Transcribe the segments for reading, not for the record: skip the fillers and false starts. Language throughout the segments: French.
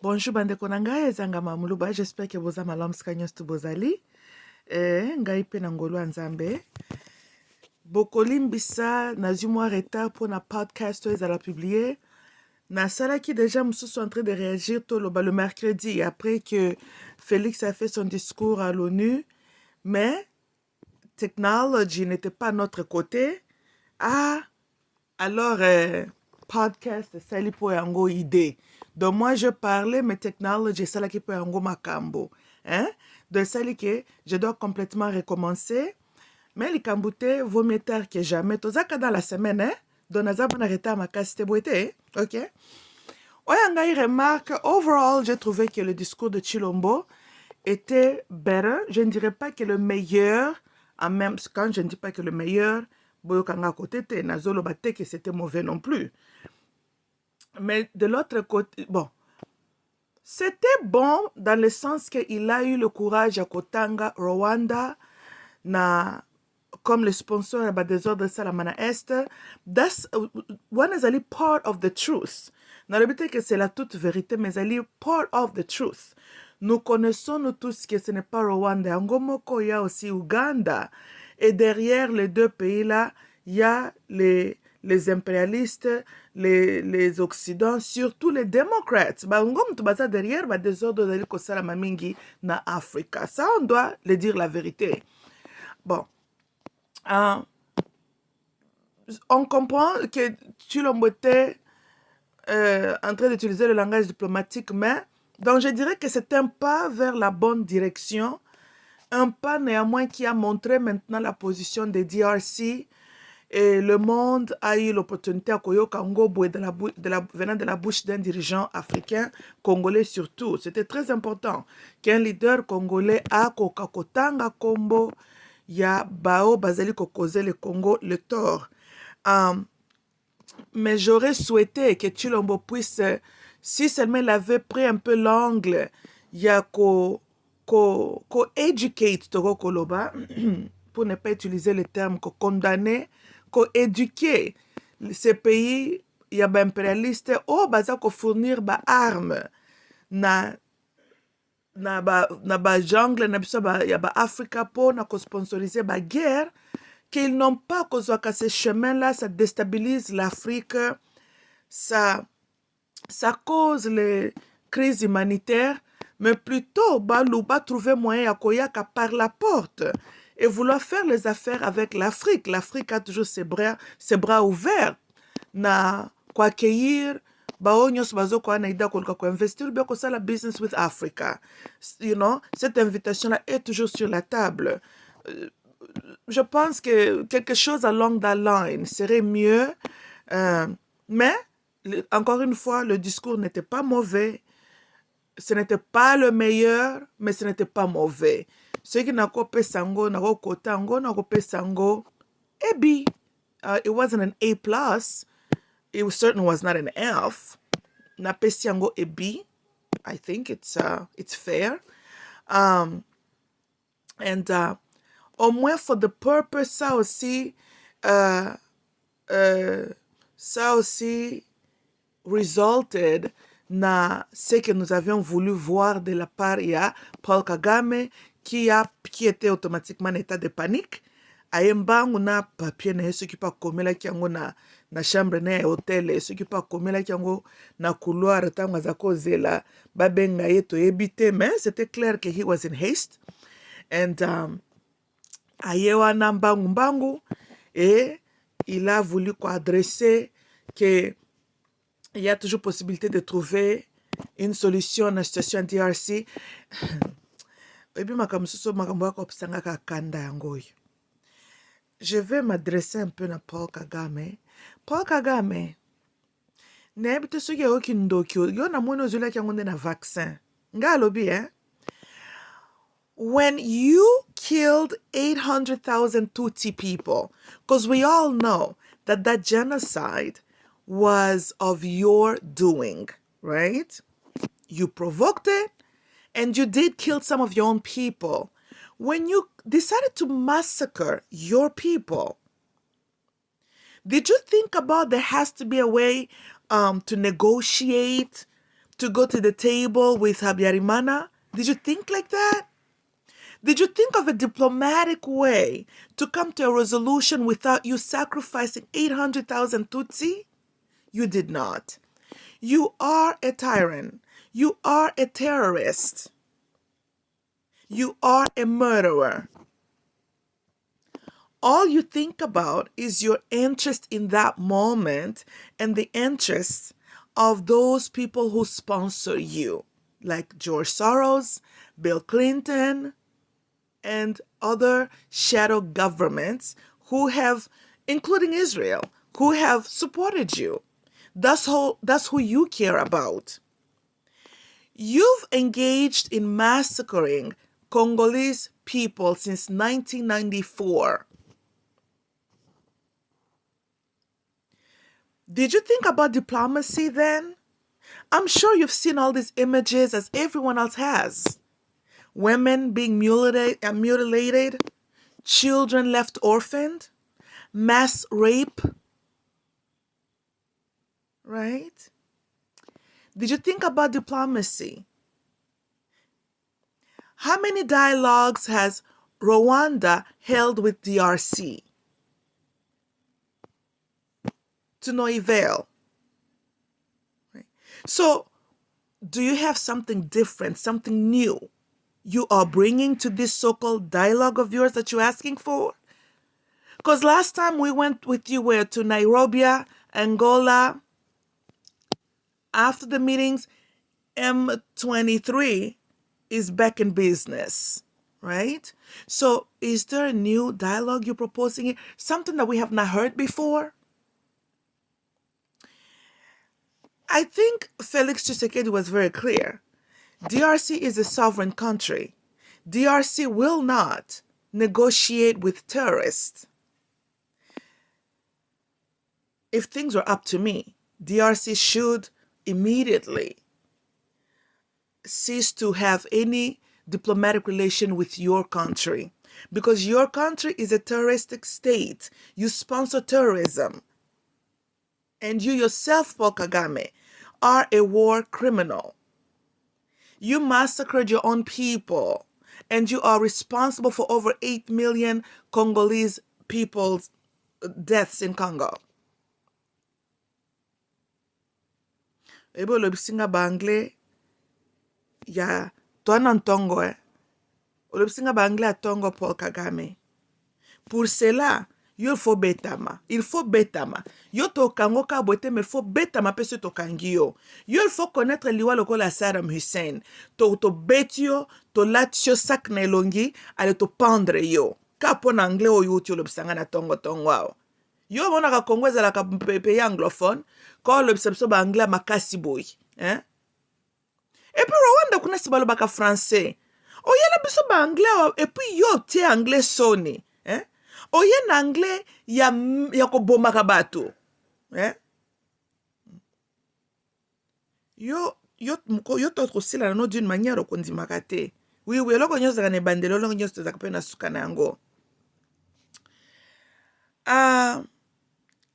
Bonjour bandeko na ngai ezanga mamuluba, j'espère que boza malamu sika nyonso bozali. Ngai pe na ngolu ya Nzambe. Bokolimbisa nazwi mwa retard pour na podcast oyo ezala publié. Nasalaki déjà mosusu en train de réagir toloba le mercredi après que Félix a fait son discours à l'ONU, mais technology n'était pas à notre côté. Alors podcast sali po yango idée. Donc moi je parlais mais technology salaki po yango makambo. Donc sali que je dois complètement recommencer. Mais les kambouté vaut mieux tard que jamais. Tozaka dans la semaine, donc naza bon arrêter à ma casse boité, ok? Oyanga il remarque, overall, j'ai trouvé que le discours de Chilombo était better. Je ne dirais pas que le meilleur, en même quand je ne dis pas que le meilleur, boyokanga côté te nazolo bate que c'était mauvais non plus. Mais de l'autre côté, bon, c'était bon dans le sens qu'il a eu le courage à Kotanga, Rwanda, comme le sponsor à désordre Salamana Est. That's one is ali part of the truth. N'a le but que c'est la toute vérité, mais ali part of the truth. Nous connaissons nous tous que ce n'est pas Rwanda. Ngomoko, il y a aussi Ouganda. Et derrière les deux pays-là, il y a les impérialistes, les Occidents, surtout les démocrates. Derrière, désordre de Salama mingi na Africa. Ça, on doit le dire la vérité. Bon. On comprend que Chilombo était en train d'utiliser le langage diplomatique, mais donc je dirais que c'est un pas vers la bonne direction, un pas néanmoins qui a montré maintenant la position des DRC, et le monde a eu l'opportunité à Koyoka Ngobo venant de la bouche d'un dirigeant africain, congolais surtout. C'était très important qu'un leader congolais a Kokakotanga Kombo ya bao bazali kokoze le Congo le tort. Mais j'aurais souhaité que Chilombo puisse, si seulement il avait pris un peu l'angle, ya ko educate toko koloba, pour ne pas utiliser le terme ko condamner, ko éduquer ces pays ya ba impérialiste o baza ko fournir ba armes na ba jungle na biso ya ba Africa po na ko sponsoriser ba guerre, qu'ils n'ont pas causé que ce chemin-là, ça déstabilise l'Afrique, ça cause les crises humanitaires, mais plutôt Balouba trouver moyen à Koyaka par la porte et vouloir faire les affaires avec l'Afrique. L'Afrique a toujours ses bras ouverts na kwa accueillir baonyos bazoko anaida kolka ko investir bien ko ça la business with Africa. You know, cette invitation là est toujours sur la table. Je pense que quelque chose along that line serait mieux, mais encore une fois, le discours n'était pas mauvais, ce n'était pas le meilleur, mais ce n'était pas mauvais. Ce qui n'a pas sango, n'a pas kotango, n'a pas sango, a B. It wasn't an A+. It certainly was not an F. N'a pas sango a B. I think it's fair. Au moins for the purpose, ça aussi resulted na ce que nous avions voulu voir de la part de Paul Kagame qui était automatiquement en état de panique. Ayembangu na papier na yesu qui pa komela kiango na chambre na hôtel, ce qui pa komela kiango na couloir tango zako zela babenga yeto ebite, mais c'était clair que he was in haste. And ayewa na mbangu et il a voulu adresser qu'il y a toujours possibilité de trouver une solution à la situation DRC. Je vais m'adresser un peu à Paul Kagame. Paul Kagame, n'habite ce qui a aucun docu, yo na mono zula ki ngonde na vaccin. Nga lobi When you killed 800,000 Tutsi people, because we all know that genocide was of your doing, right? You provoked it, and you did kill some of your own people. When you decided to massacre your people, did you think about there has to be a way to negotiate, to go to the table with Habyarimana? Did you think like that? Did you think of a diplomatic way to come to a resolution without you sacrificing 800,000 Tutsi? You did not. You are a tyrant. You are a terrorist. You are a murderer. All you think about is your interest in that moment and the interests of those people who sponsor you, like George Soros, Bill Clinton, and other shadow governments who have, including Israel, who have supported you. That's who you care about. You've engaged in massacring Congolese people since 1994. Did you think about diplomacy then? I'm sure you've seen all these images as everyone else has. Women being mutilated, children left orphaned, mass rape, right? Did you think about diplomacy? How many dialogues has Rwanda held with DRC? To no avail. Right? So, do you have something different, something new you are bringing to this so-called dialogue of yours that you're asking for? Because last time we went with you to Nairobi, Angola. After the meetings, M23 is back in business, right? So is there a new dialogue you're proposing here? Something that we have not heard before? I think Felix Tshisekedi was very clear. DRC is a sovereign country. DRC will not negotiate with terrorists. If things were up to me, DRC should immediately cease to have any diplomatic relation with your country, because your country is a terroristic state. You sponsor terrorism. And you yourself, Paul Kagame, are a war criminal. You massacred your own people, and you are responsible for over 8 million Congolese people's deaths in Congo. Ebo lobisinga bangle ya twana ntongo lobisinga bangle ya tongo Paul Kagame. Pour cela, il faut betama. Il faut betama. Yo to kango ka bote me faut betama peso to kangio. Yo il faut connaître liwa lokola Saddam Hussein. To betio, to latio sak na elongi, ale to pendre yo. Ka pona anglais o yuti lobisanga na tongo tongo. Yo mona ka Congo ezala ka pays anglophone, ko lobisabso ba anglais makasi boy, hein? Et puis Rwanda kuna sibalo baka français. Oyela biso ba anglais et puis yo tie anglais soni, hein? Oye na anglais ya kobomaka bato, hein? Yo to kosila no d'une manière okondimaka te. Oui, eloko nyonso ezaka na ebandeli, eloko nyonso ezaka mpe na suka na yango.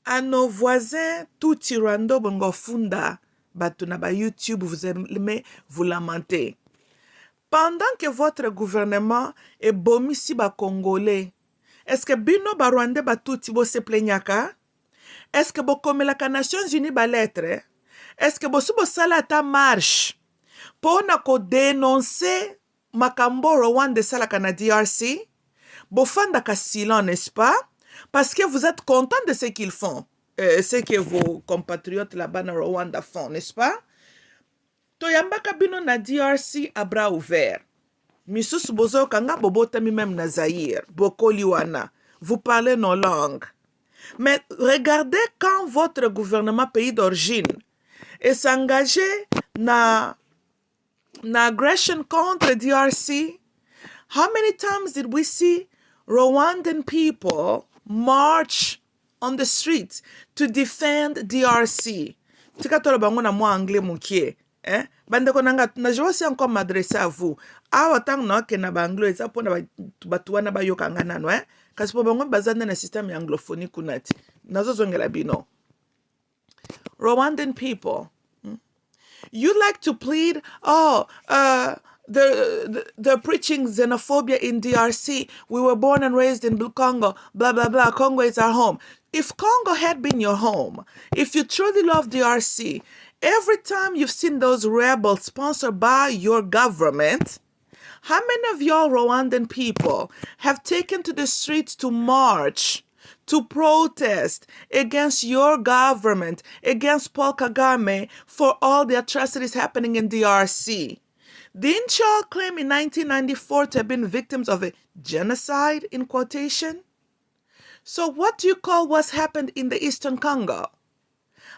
À nos voisins, tout tirando bongo funda, bato na ba YouTube, vous aimez vous lamenter. Pendant que votre gouvernement est bomisi ba Congolais, est-ce que bino ba Rwandais ba tuti bo se plaignaka? Est-ce que bo komelaka Nations Unies ba lettre? Est-ce que bo subo sala ta marche pour na ko dénoncer makambo Rwanda salaka na DRC? Bo fanda ka silence, n'est-ce pas? Parce que vous êtes content de ce qu'ils font, ce que vos compatriotes là-bas na Rwanda font, n'est-ce pas? Toyambaka bino na DRC à bras ouverts. Misusu bozo kanga bobotami même na Zaïre, bokoli wana. Vous parlez nos langues. Mais regardez quand votre gouvernement pays d'origine est s'engagé na aggression contre DRC. How many times did we see Rwandan people march on the streets to defend DRC? Tika tolo bango na mwa anglais mukie. Bande konanga na je aussi encore m'adresser à vous. Awa tang no ke na banglo eza pona batu wana ba yokanga nano kasi po bango bazana na system anglophone kunati. Nazo zongela bino. Rwandan people, You like to plead, they're preaching xenophobia in DRC. We were born and raised in Congo, blah, blah, blah. Congo is our home. If Congo had been your home, if you truly love DRC, every time you've seen those rebels sponsored by your government, how many of y'all Rwandan people have taken to the streets to march, to protest against your government, against Paul Kagame for all the atrocities happening in DRC? Didn't y'all claim in 1994 to have been victims of a genocide, in quotation? So what do you call what's happened in the Eastern Congo?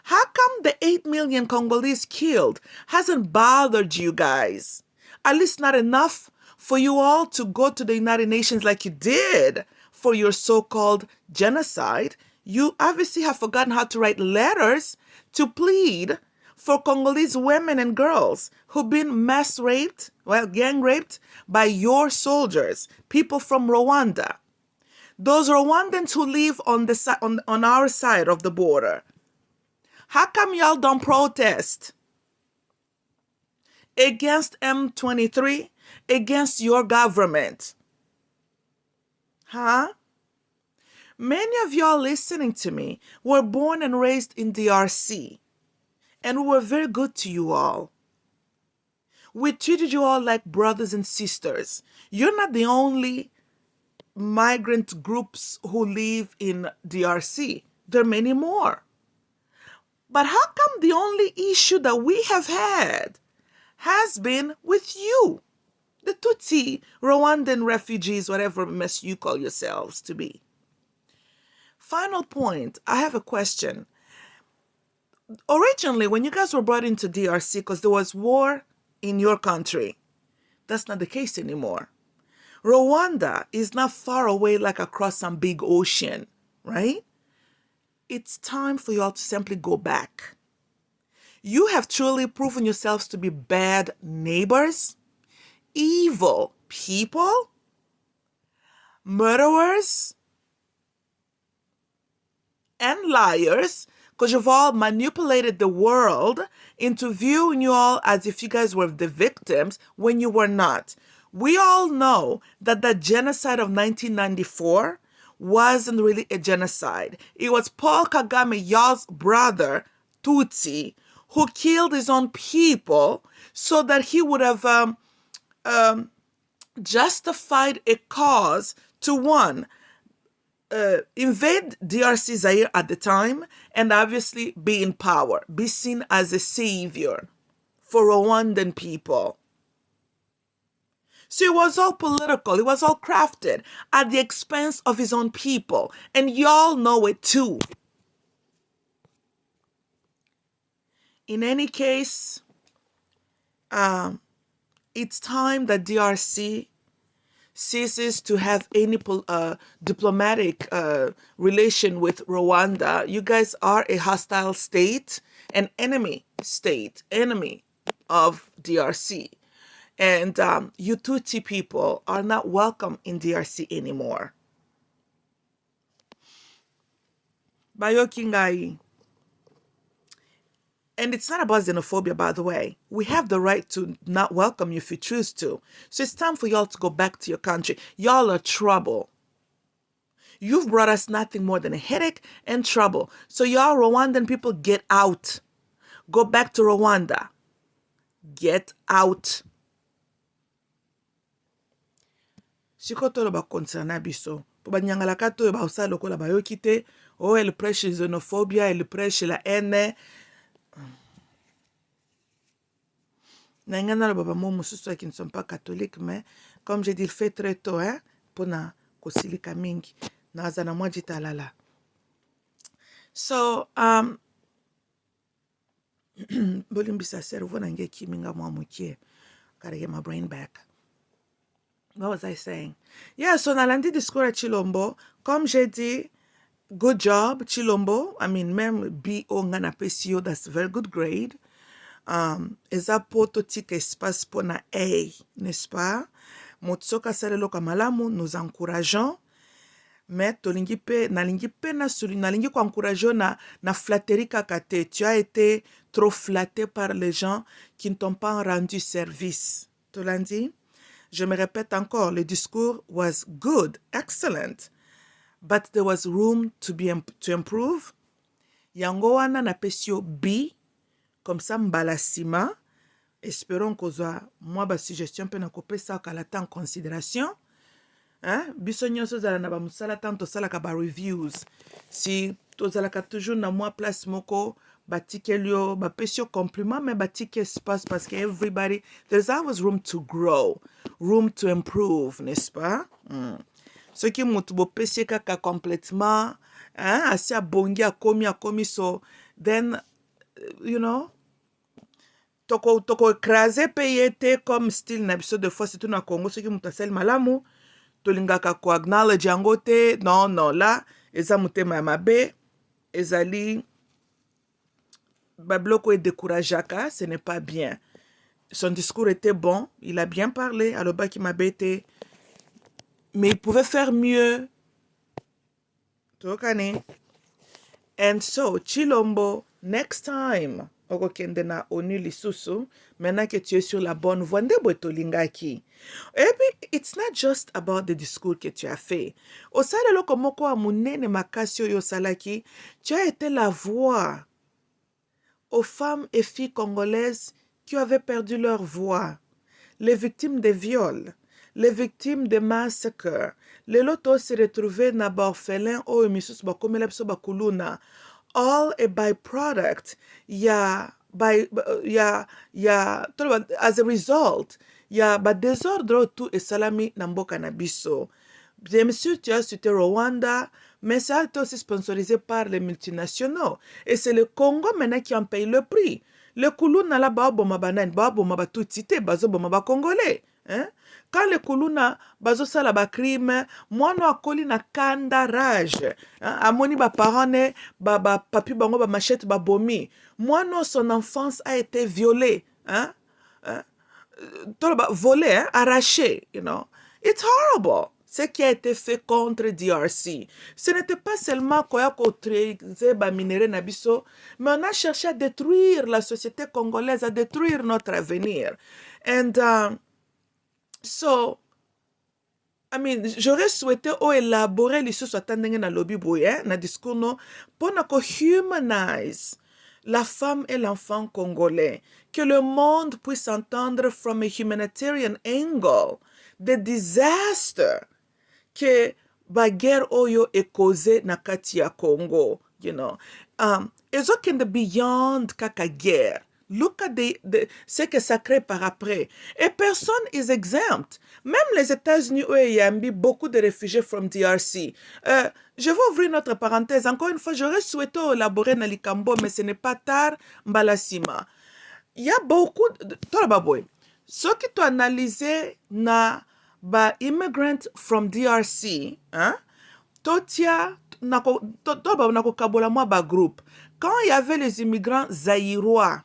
How come the 8 million Congolese killed hasn't bothered you guys? At least not enough for you all to go to the United Nations like you did for your so-called genocide. You obviously have forgotten how to write letters to plead for Congolese women and girls who've been mass raped, gang raped by your soldiers, people from Rwanda. Those Rwandans who live on our side of the border. How come y'all don't protest against M23, against your government? Huh? Many of y'all listening to me were born and raised in DRC, and we were very good to you all. We treated you all like brothers and sisters. You're not the only migrant groups who live in DRC. There are many more. But how come the only issue that we have had has been with you, the Tutsi, Rwandan refugees, whatever mess you call yourselves to be? Final point, I have a question. Originally, when you guys were brought into DRC because there was war in your country, that's not the case anymore. Rwanda is not far away like across some big ocean, right? It's time for y'all to simply go back. You have truly proven yourselves to be bad neighbors, evil people, murderers, and liars, because you've all manipulated the world into viewing you all as if you guys were the victims when you were not. We all know that the genocide of 1994 wasn't really a genocide. It was Paul Kagame, y'all's brother, Tutsi, who killed his own people so that he would have justified a cause to, one, invade DRC Zaire at the time and obviously be in power, be seen as a savior for Rwandan people. So it was all political, it was all crafted at the expense of his own people. And y'all know it too. In any case, it's time that DRC ceases to have any diplomatic relation with Rwanda. You guys are a hostile state, an enemy state, enemy of DRC. And you Tutsi people are not welcome in DRC anymore. Bayokingai. And it's not about xenophobia, by the way. We have the right to not welcome you if you choose to. So it's time for y'all to go back to your country. Y'all are trouble. You've brought us nothing more than a headache and trouble. So y'all Rwandan people, get out. Go back to Rwanda. Get out. Sikoto ba concernant biso. Po ba nyangala kato ba usa lokola ba yokite. Oh, elle prêche xénophobia, elle prêche la haine. Nangana baba mo mususu qui ne sont pas catholiques, mais comme j'ai dit, il fait très tôt, hein, pour na kosilika mingi. Na zana mwa jitalala. So, bolimbisa cerveau nange kiminga mwa mukie. Gotta get my brain back. What was I saying? Yeah, so nalandi discours à Chilombo. Comme j'ai dit, good job, Chilombo. I mean, même B.O. ngana PCO, that's a very good grade. Eza poto tika espace pona A, n'est-ce pas? Motsoka salelo kamalamu, nous encourageons. Mais nalingi pe nalingi kwa encourageons na flatterie kakate. Tu as été trop flatté par les gens qui ne t'ont pas rendu service. Tu l'as dit? Je me répète encore, le discours was good, excellent, but there was room to improve. Yango wana napesi yo B, comme ça mbala sima. Espérons kozwa moi ba suggestion pe na kopesa kalata en considération. Hein? Biso nyonso zala na ba musala tanto sala ka ba reviews. Si tozalaka toujours na moi place moko batikeli yo bapesi yo compliment mais batiki espace parce que everybody there's always room to grow, room to improve, n'est-ce pas? Soki mutu bopesi kaka complètement hein, asi abongi akomi so then you know toko écraser pe ye te comme style na biso de fois surtout na Congo soki mutu asali malamu tolingaka ko acknowledge yango te non là eza mutema ya mabe ezali babloko e décourageaka, ce n'est pas bien. Son discours était bon, il a bien parlé, aloba ki mabe te, mais il pouvait faire mieux. Tokane. And so Chilombo, next time okokende na ONU lisusu, maintenant que tu es sur la bonne voie, ndebo tolingaki. Et puis, it's not just about the discours que tu as fait. Osale loko moko amunene makasi oyo salaki, tu as été la voix aux femmes et filles congolaises qui avaient perdu leur voix, les victimes de viols, les victimes de massacres, les lotos se retrouvaient na ba orphelin o misusu bakomela biso bakuluna, all a byproduct as a result ya ba désordre tout esalami na mboka na biso. Bien sûr, tu as cité Rwanda, mais ça a été aussi sponsorisé par les multinationaux. Et c'est le Congo maintenant qui en paye le prix. Le Kuluna la baoboma banane, baoboma ba tout cité, bazoboma ba Congolais. Hein? Quand le Kuluna bazo sala ba crime, mwana akoli na kanda rage. Hein? Amoni ba parents ne, ba papi bango ba machette ba bomi. Mwana son enfance a été violée. Hein? Hein? Volé, hein? Arraché, you know. It's horrible. Ce qui a été fait contre DRC. Ce n'était pas seulement qu'on a minéré nabiso, mais on a cherché à détruire la société congolaise, à détruire notre avenir. And so, I mean, j'aurais souhaité élaborer les choses attendant na lobby boye, na discours no, pour humanize la femme et l'enfant congolais, que le monde puisse entendre from a humanitarian angle the disaster que ba guerre oyo est causée na kati ya Congo, you know. Ezo kende beyond kaka guerre. Look at ce que ça crée par après. Et personne is exempt. Même les États-Unis où il y a beaucoup de réfugiés from DRC. Je vais ouvrir notre parenthèse. Encore une fois, j'aurais souhaité élaborer na likambo, mais ce n'est pas tard, mbalasima. Il y a beaucoup de... Ce qui tu analysé na ba immigrant from DRC, hein? Totia nako kabola moi ba groupe. Quand il y avait les immigrants zaïrois,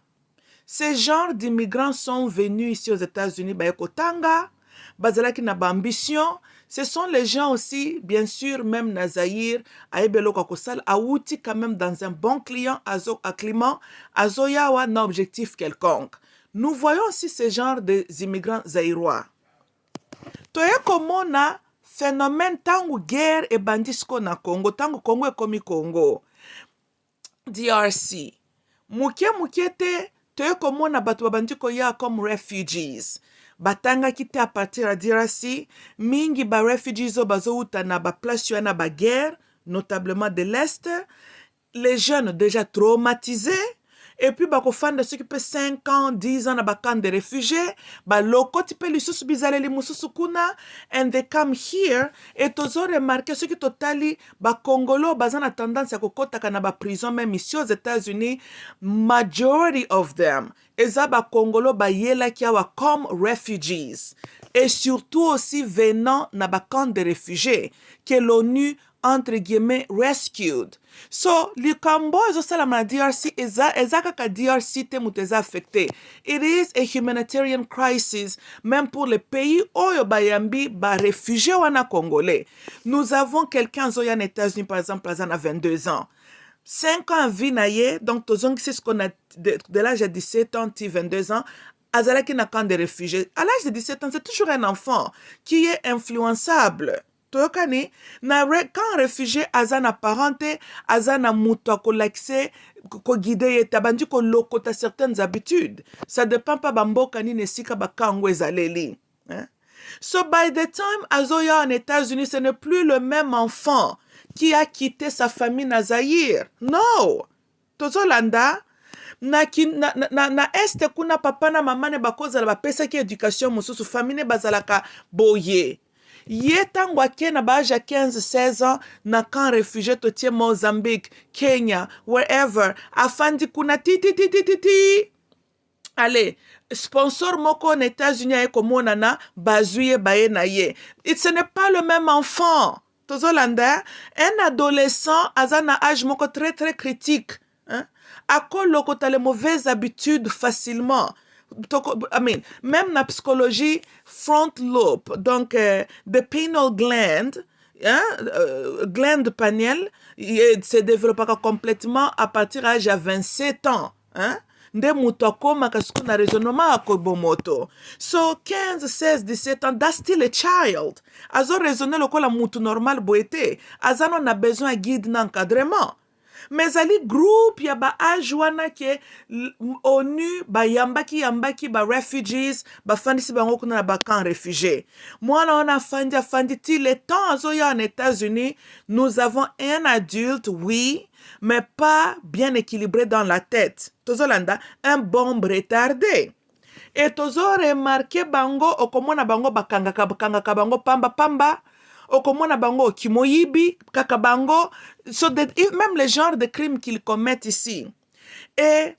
ces genres d'immigrants sont venus ici aux États-Unis, ba ekotanga, bazalaki na ba ambition. Ce sont les gens aussi, bien sûr, même na Zaïre, à Ebelo Kokosal, à Outi quand même dans un bon client, climat, à Zoyawa, n'a objectif quelconque. Nous voyons aussi ces genres d'immigrants zaïrois. Toye komona phénomène tangu guerre et bandisco na Congo, tangu Congo ekomi Congo, DRC. Muke te toye komona batu babandiko ya comme refugees. Batanga kite à partir de DRC, mingi ba refugees o bazo uta na ba place na ba guerre, notablement de l'Est. Les jeunes déjà traumatisés. Et puis, bako fanda ceux qui peut 5 ans, 10 ans na ba camp de réfugiés, ba loko tipe lisusu bizale li mususu kuna, and they come here, et tozo remarqué ceux qui totali, ba Congolo, bazan a tendance à kokota kana ba prison, même ici aux États-Unis, majority of them, eza ba Congolo ba yela kiawa comme refugees, et surtout aussi venant na ba camp de réfugiés, que l'ONU entre guillemets rescued. So likambo ezosalama na DRC eza kaka DRC te mutu eza affecté. It is a humanitarian crisis même pour les pays oyo bayambi ba réfugiés wana congolais. Nous avons quelqu'un zoya en États-Unis par exemple aza na 22 ans. 5 ans vie na ye, donc c'est ce qu'on a de l'âge de 17 ans, 22 ans, azalaki na camp de réfugiés. À l'âge de 17 ans, c'est toujours un enfant qui est influençable. Toyokani, quand réfugié aza na parenté, aza na muto akolakise, ko guide ye tabandi ko lokota certaines habitudes. Ça dépend pas bamboka ni nesika bakango ezaleli. Hein? So by the time azoya en États-Unis, ce n'est plus le même enfant qui a quitté sa famille na Zaïre. No. Tozolanda, na este kuna papa na mama ne bakozala bapesaki éducation mosusu famille ne bazalaka boye. Ye tango ake na baage ya 15-16 ans na camp réfugié totie Mozambique, Kenya, wherever, afandi kuna ti. Allez, sponsor moko en États-Unis aye komonana bazuye baye na ye. Ce n'est pas le même enfant. Tozolanda, un adolescent a un âge moko très très critique. Hein? Akolokota les mauvaises habitudes facilement. Même la psychologie, front lobe, donc the pineal gland, hein, glande pinéale, se développe complètement à partir de l'âge de 27 ans. Hein? Nde mutu akomaka siku na raisonnement akobomoto. So 15, 16, 17 ans, that's still a child. Azo raisonner lokola mutu normal boete. Azano na besoin de guide na encadrement. Mais ali groupe ya ba âge wana ke ONU ba yambaki ba refugees ba fandisi bango kuna na ba camp réfugié. Mwana wana fandi ti le temps azo ya en États-Unis, nous avons un adulte, oui, mais pas bien équilibré dans la tête. Tozolanda, un bombe retardé. Et tozo remarqué bango okomona bango bakangaka bango pamba. Okomona bango kimoyibi kaka bango. So même les genres de crimes qu'ils commettent ici. Et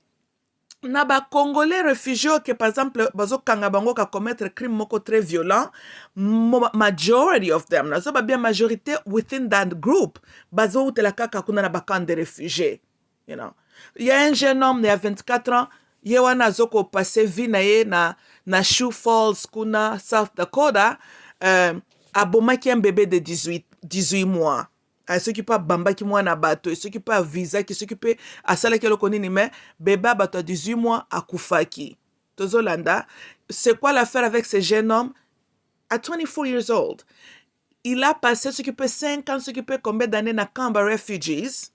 na ba congolais réfugiés que par exemple bazo kanga bango ka commettre crime moko très violent, majority of them na so ba bien majorité within that group bazo utela kaka kuna na ba camp de réfugiés, you know. Il y a un jeune homme de 24 ans, ye wana zoko passé vie na ye na Sioux Falls kuna South Dakota, abomaki un bébé de 18 mois. Il s'occupe bamba ki mwana bato, il s'occupe visa, il s'occupe asala kelo konini, mais bébé bato à 18 mois akufaki. Tozolanda, c'est quoi l'affaire avec ce jeune homme? À 24 years old, il a passé s'occuper 5 ans, s'occuper combien d'années na camp refugees.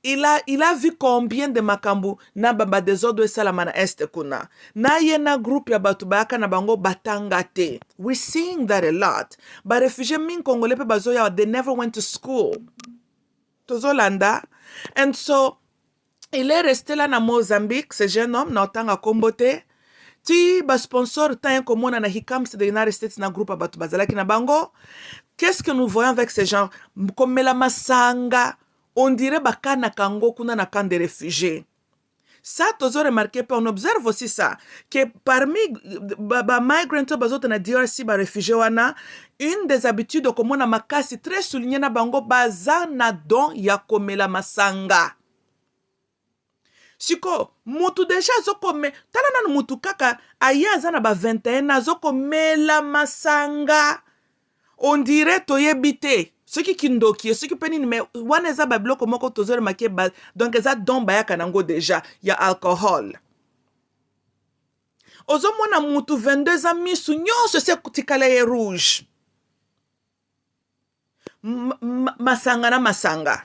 Il a vu combien de makambu na baba désordre salama na este kuna. Na yena group ya batu baka na bango batangate. We're seeing that a lot. Ba refugee min Congolais pe bazoya, they never went to school. Tozolanda. And so, il est resté là na Mozambique, ce jeune homme, na otanga kombote. Ti ba sponsor tan komona na he comes to the United States na groupe batu bazalaki na bango. Qu'est-ce que nous voyons avec ces gens? Comme la masanga. On dirait bakana kango kuna na camp de réfugiés. Ça, tozo remarqué, on observe aussi ça, que parmi ba migrants bazot na DRC ba réfugiés wana, une des habitudes comme on a makasi très souligné na bango baza na don ya komela masanga. Siko, mutu deja zoko me, tala na mutu kaka, aya za na ba 21 na zoko mela masanga. On dirait toyebite. Ce qui kindoki, ce qui peine, mais wana za ba bloko moko tozore make ba, donc za don baya kanango déjà, ya alcool. Ozo mona mutu 22 ans misu nyonso se kutikala ye rouge. Masanga na masanga.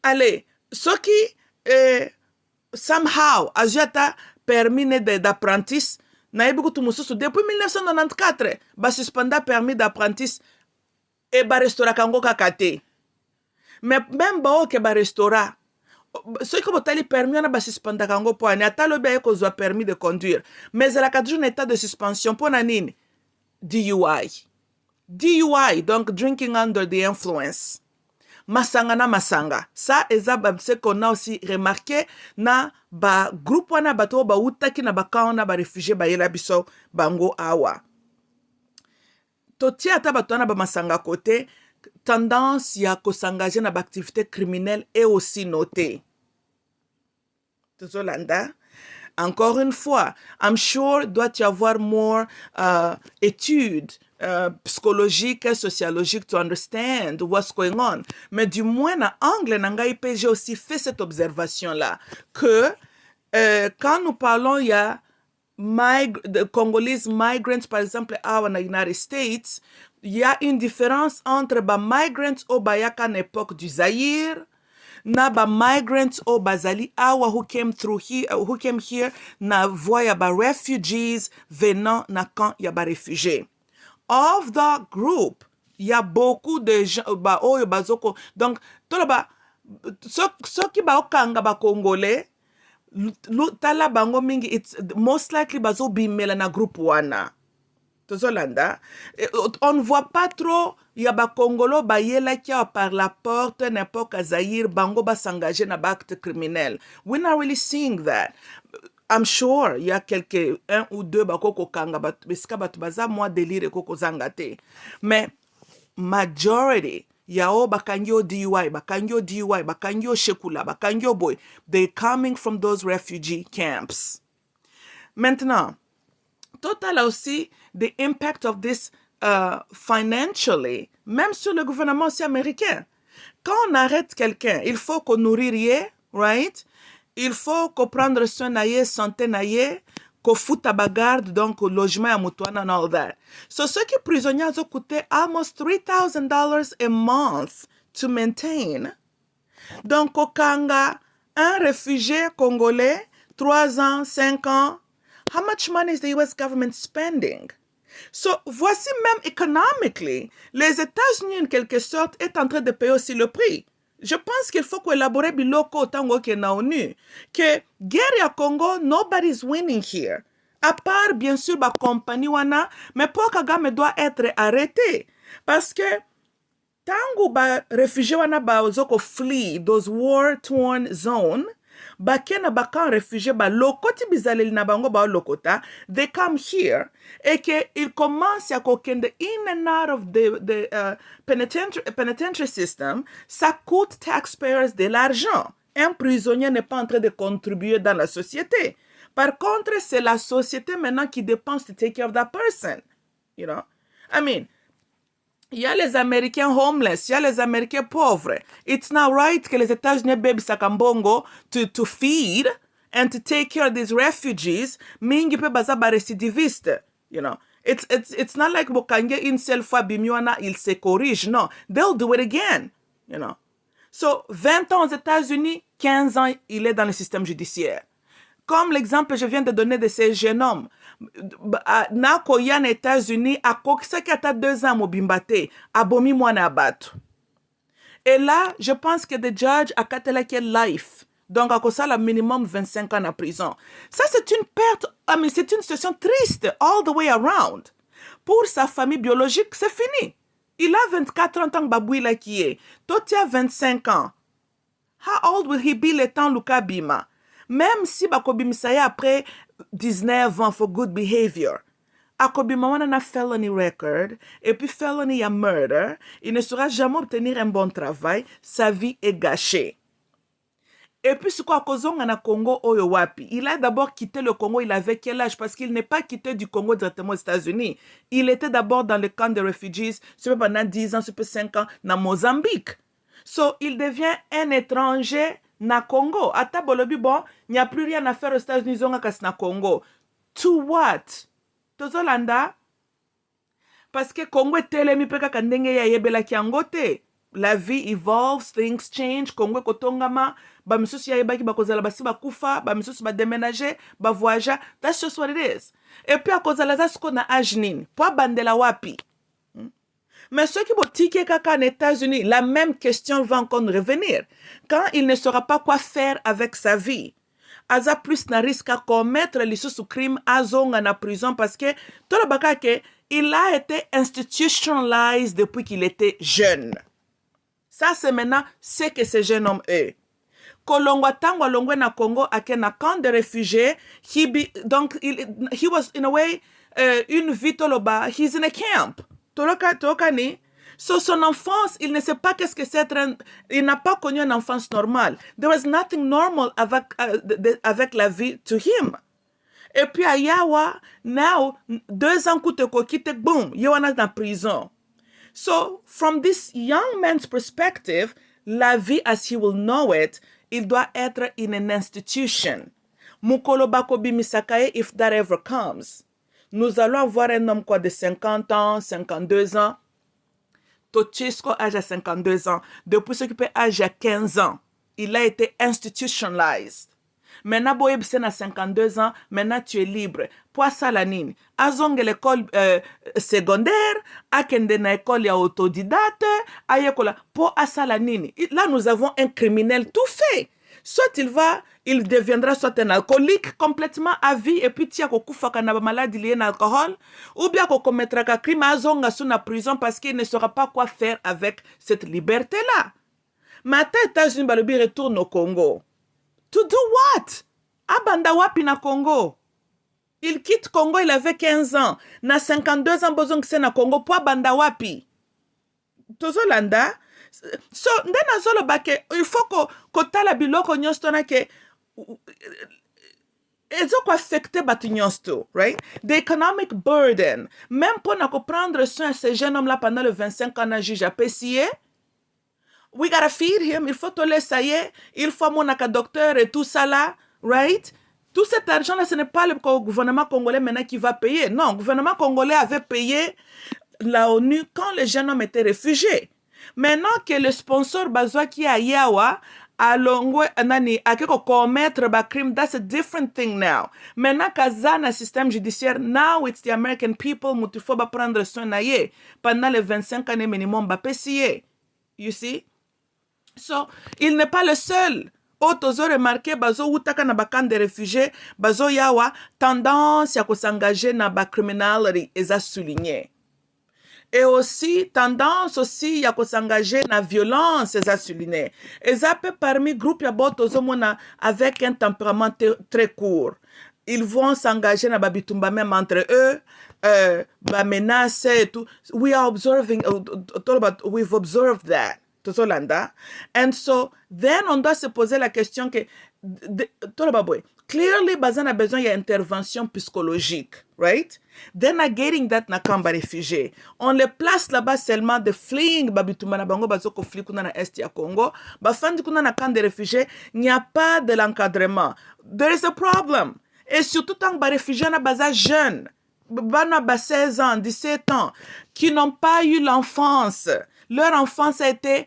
Allez, ce qui somehow ajuata permis d'apprentissage. Depuis 1994, ba suspenda permis d'apprentissage et ba restaura kango kakate. Mais même ba ke ba restaura, ceux qui ont permis na ba suspenda kango po ani atalo ba ko zo permis de conduire. Mais la toujours un état de suspension pour nanini DUI. DUI, donc drinking under the influence. Masanga na masanga. Ça, c'est qu'on a aussi remarqué na ba groupe wana bato ba utaki na ba kaona ba réfugié ba yela biso bango awa. Toti ata bato wana ba masanga côté, tendance ya ko s'engager na ba activité criminelle est aussi notée. Tozolanda. Encore une fois, I'm sure doit y avoir more études psychologiques et sociologiques to understand what's going on. Mais du moins, en anglais, j'ai aussi fait cette observation-là, que quand nous parlons, il y a the Congolese migrants, par exemple, à the United States, il y a une différence entre les migrants au bayaka à l'époque du Zaïre, na ba migrants o bazali awa who came here na voie ya ba refugees venant na camp ya ba réfugiés. Of the group, il y a beaucoup de gens ba oyo bazoko. Donc tolo ba soki ba okanga ba congolais tala bango mingi, it's most likely bazo bimela na group wana. Tozolanda, on ne voit pas trop ya ba Congolo ba yela kia par la porte n'importe Zaïre bango ba s'engager na acte criminel. We're not really seeing that. I'm sure il y a un ou deux ba koko kanga ba beska ba baza moi délire koko zangate. Mais majority yao bakangyo DUI, bakangyo shekula, bakangyo boy, they coming from those refugee camps. Maintenant, total aussi the impact of this financially, même sur le gouvernement aussi américain. Quand on arrête quelqu'un, il faut qu'on nourrir, right? Il faut qu'on prenne soin de santé, qu'on foute à bagarde, donc au logement à moutouana and all that. So, ceux qui prisonniers ont coûté almost $3,000 a month to maintain. Donc, au Kanga, un réfugié congolais, 3 ans, 5 ans, how much money is the US government spending? So, voici même economically, les États-Unis en quelque sorte est en train de payer aussi le prix. Je pense qu'il faut collaborer biloko autant que na ONU. Que guerre à Congo, nobody's winning here. À part, bien sûr, la compagnie wana, mais Paul Kagame doit être arrêté. Parce que, tango ba réfugiés wana ba ozoko flee those war-torn zones, bakena bakan réfugié ba lokoti bizaleli na bango ba lokota, they come here et que ils commencent à kokende in and out of the penitentiary system, ça coûte taxpayers de l'argent. Un prisonnier n'est pas en train de contribuer dans la société. Par contre, c'est la société maintenant qui dépense to take care of that person. You know? I mean, il y a les Américains homeless, il y a les Américains pauvres. It's not right que les États-Unis baby sakambongo to feed and to take care of these refugees. Mingi pe baza ba récidiviste, you know. It's not like bokange une seule fois bimiwana il se corrige. No, they'll do it again, you know. So 20 ans aux États-Unis, 15 ans il est dans le système judiciaire. Comme l'exemple que je viens de donner de ces jeunes hommes. Na koya na États-Unis a kokisaki ata 2 ans mobimbate abomi mwana abatu. Et là, je pense que the judge a katelaki life. Donc, à cause ça, le minimum 25 ans en prison. Ça, c'est une perte, c'est une situation triste all the way around. Pour sa famille biologique, c'est fini. Il a 24 ans, babouila qui est. Toi, tu as 25 ans. How old will he be le temps Luka Bima? Même si bakobimisa après 19 ans for good behavior. Akobima wana na felony record, et puis felony ya murder, il ne saura jamais obtenir un bon travail, sa vie est gâchée. Et puis, c'est quoi, Kozonga na Congo oyo wapi? Il a d'abord quitté le Congo, il avait quel âge? Parce qu'il n'est pas quitté du Congo directement aux États-Unis. Il était d'abord dans le camp de réfugiés, pendant 10 ans, 5 ans, na Mozambique. So, il devient un étranger na Congo. Ata bolobi bon, il n'y a plus rien à faire aux États-Unis, zonga kas na Congo. To what? Tozolanda? Parce que Congo est telemi peka kandenge ya yebela kiangote. La vie evolves, things change. Congo kotongama, ba misusu ya yebaki bakozala basi bakufa, ba misusu ba déménager, ba voyager. That's just what it is. Et puis akozala za siko na âge nini? Po bandela wapi? Mais ceux qui botiquent kaka en États-Unis, la même question va encore revenir. Quand il ne saura pas quoi faire avec sa vie, aza plus na risque à commettre les sous-crimes à zonga na prison parce que tout le bakake, il a été institutionalized depuis qu'il était jeune. Ça, c'est maintenant ce que ce jeune homme est. Kolongwa tangwa longwe na Congo ake na camp de réfugiés, he was in a way, une vie toloba, he's in a camp. Toloka ni, So, son enfance, il ne sait pas qu'est-ce que c'est il n'a pas connu une enfance normale. There was nothing normal avec la vie to him. Et puis à Yawa, now, 2 ans que tu boom, Yawa est en prison. So, from this young man's perspective, la vie as he will know it, il doit être in an institution. Mukolo bako bimisakaye if that ever comes. Nous allons avoir un homme quoi de 50 ans, 52 ans. Tochisko âge à 52 ans. Depuis s'occuper âge à 15 ans. Il a été institutionalized. Maintenant, boye à 52 ans, maintenant tu es libre. Pour ça, la nini. Azonge l'école secondaire, akende na école ya autodidacte, ayekola. Pour ça, la nini. Là, nous avons un criminel tout fait. Soit il deviendra soit un alcoolique complètement à vie et puis tia kokufaka na maladie liée à l'alcool, ou bien qu'on commettra un crime azonga sous la prison parce qu'il ne saura pas quoi faire avec cette liberté-là. Maintenant, États-Unis balobi retourne au Congo. To do what? Abanda wapi na Congo? Il quitte Congo, il avait 15 ans. Na 52 ans, besoin que c'est na Congo. Pour abanda wapi? Tozolanda? So, ndena zolo bake, il faut ko tala biloko nyosto na ke ezo ko affecte batu nyosto, right? The economic burden. Même pour na prendre soin de ce jeune homme-là pendant le 25 ans na juge à PCA, we gotta feed him, il faut te laisser, il faut mon docteur et tout ça là, right? Tout cet argent-là, ce n'est pas le gouvernement congolais maintenant qui va payer. Non, le gouvernement congolais avait payé la ONU quand le jeune homme était réfugié. Maintenant que le sponsor Bazwa qui est à Yawa, à Longwe, nani, à commettre ba crime, that's a different thing now. Maintenant qu'azana système judiciaire, now it's the American people, mutu faut ba prendre soin na ye, pendant les 25 années minimum ba payer. You see? So, il n'est pas le seul. Otozo remarqué, bazo utaka na bakan de réfugiés, bazo yawa, tendance ya s'engager na ba criminality, eza souligné. Et aussi, tendance aussi, ya s'engager na violence, eza souligné. Eza peu parmi groupe ya botozo mona avec un tempérament très court. Ils vont s'engager na babitumba même entre eux, ba menace et tout. We've observed that. And so, then on doit se poser la question que, clearly, bazan a besoin d'intervention psychologique, right? Then a getting that na kamba réfugié. On les place là-bas seulement de fleeing, babituma na bango bazo conflit kuna na est ya Congo, bafandi kuna na camp de réfugiés, il n'y a pas de l'encadrement. There is a problem. Et surtout tant que ba réfugiés na baza jeune, bana ba 16 ans, 17 ans, qui n'ont pas eu l'enfance. Leur enfance a été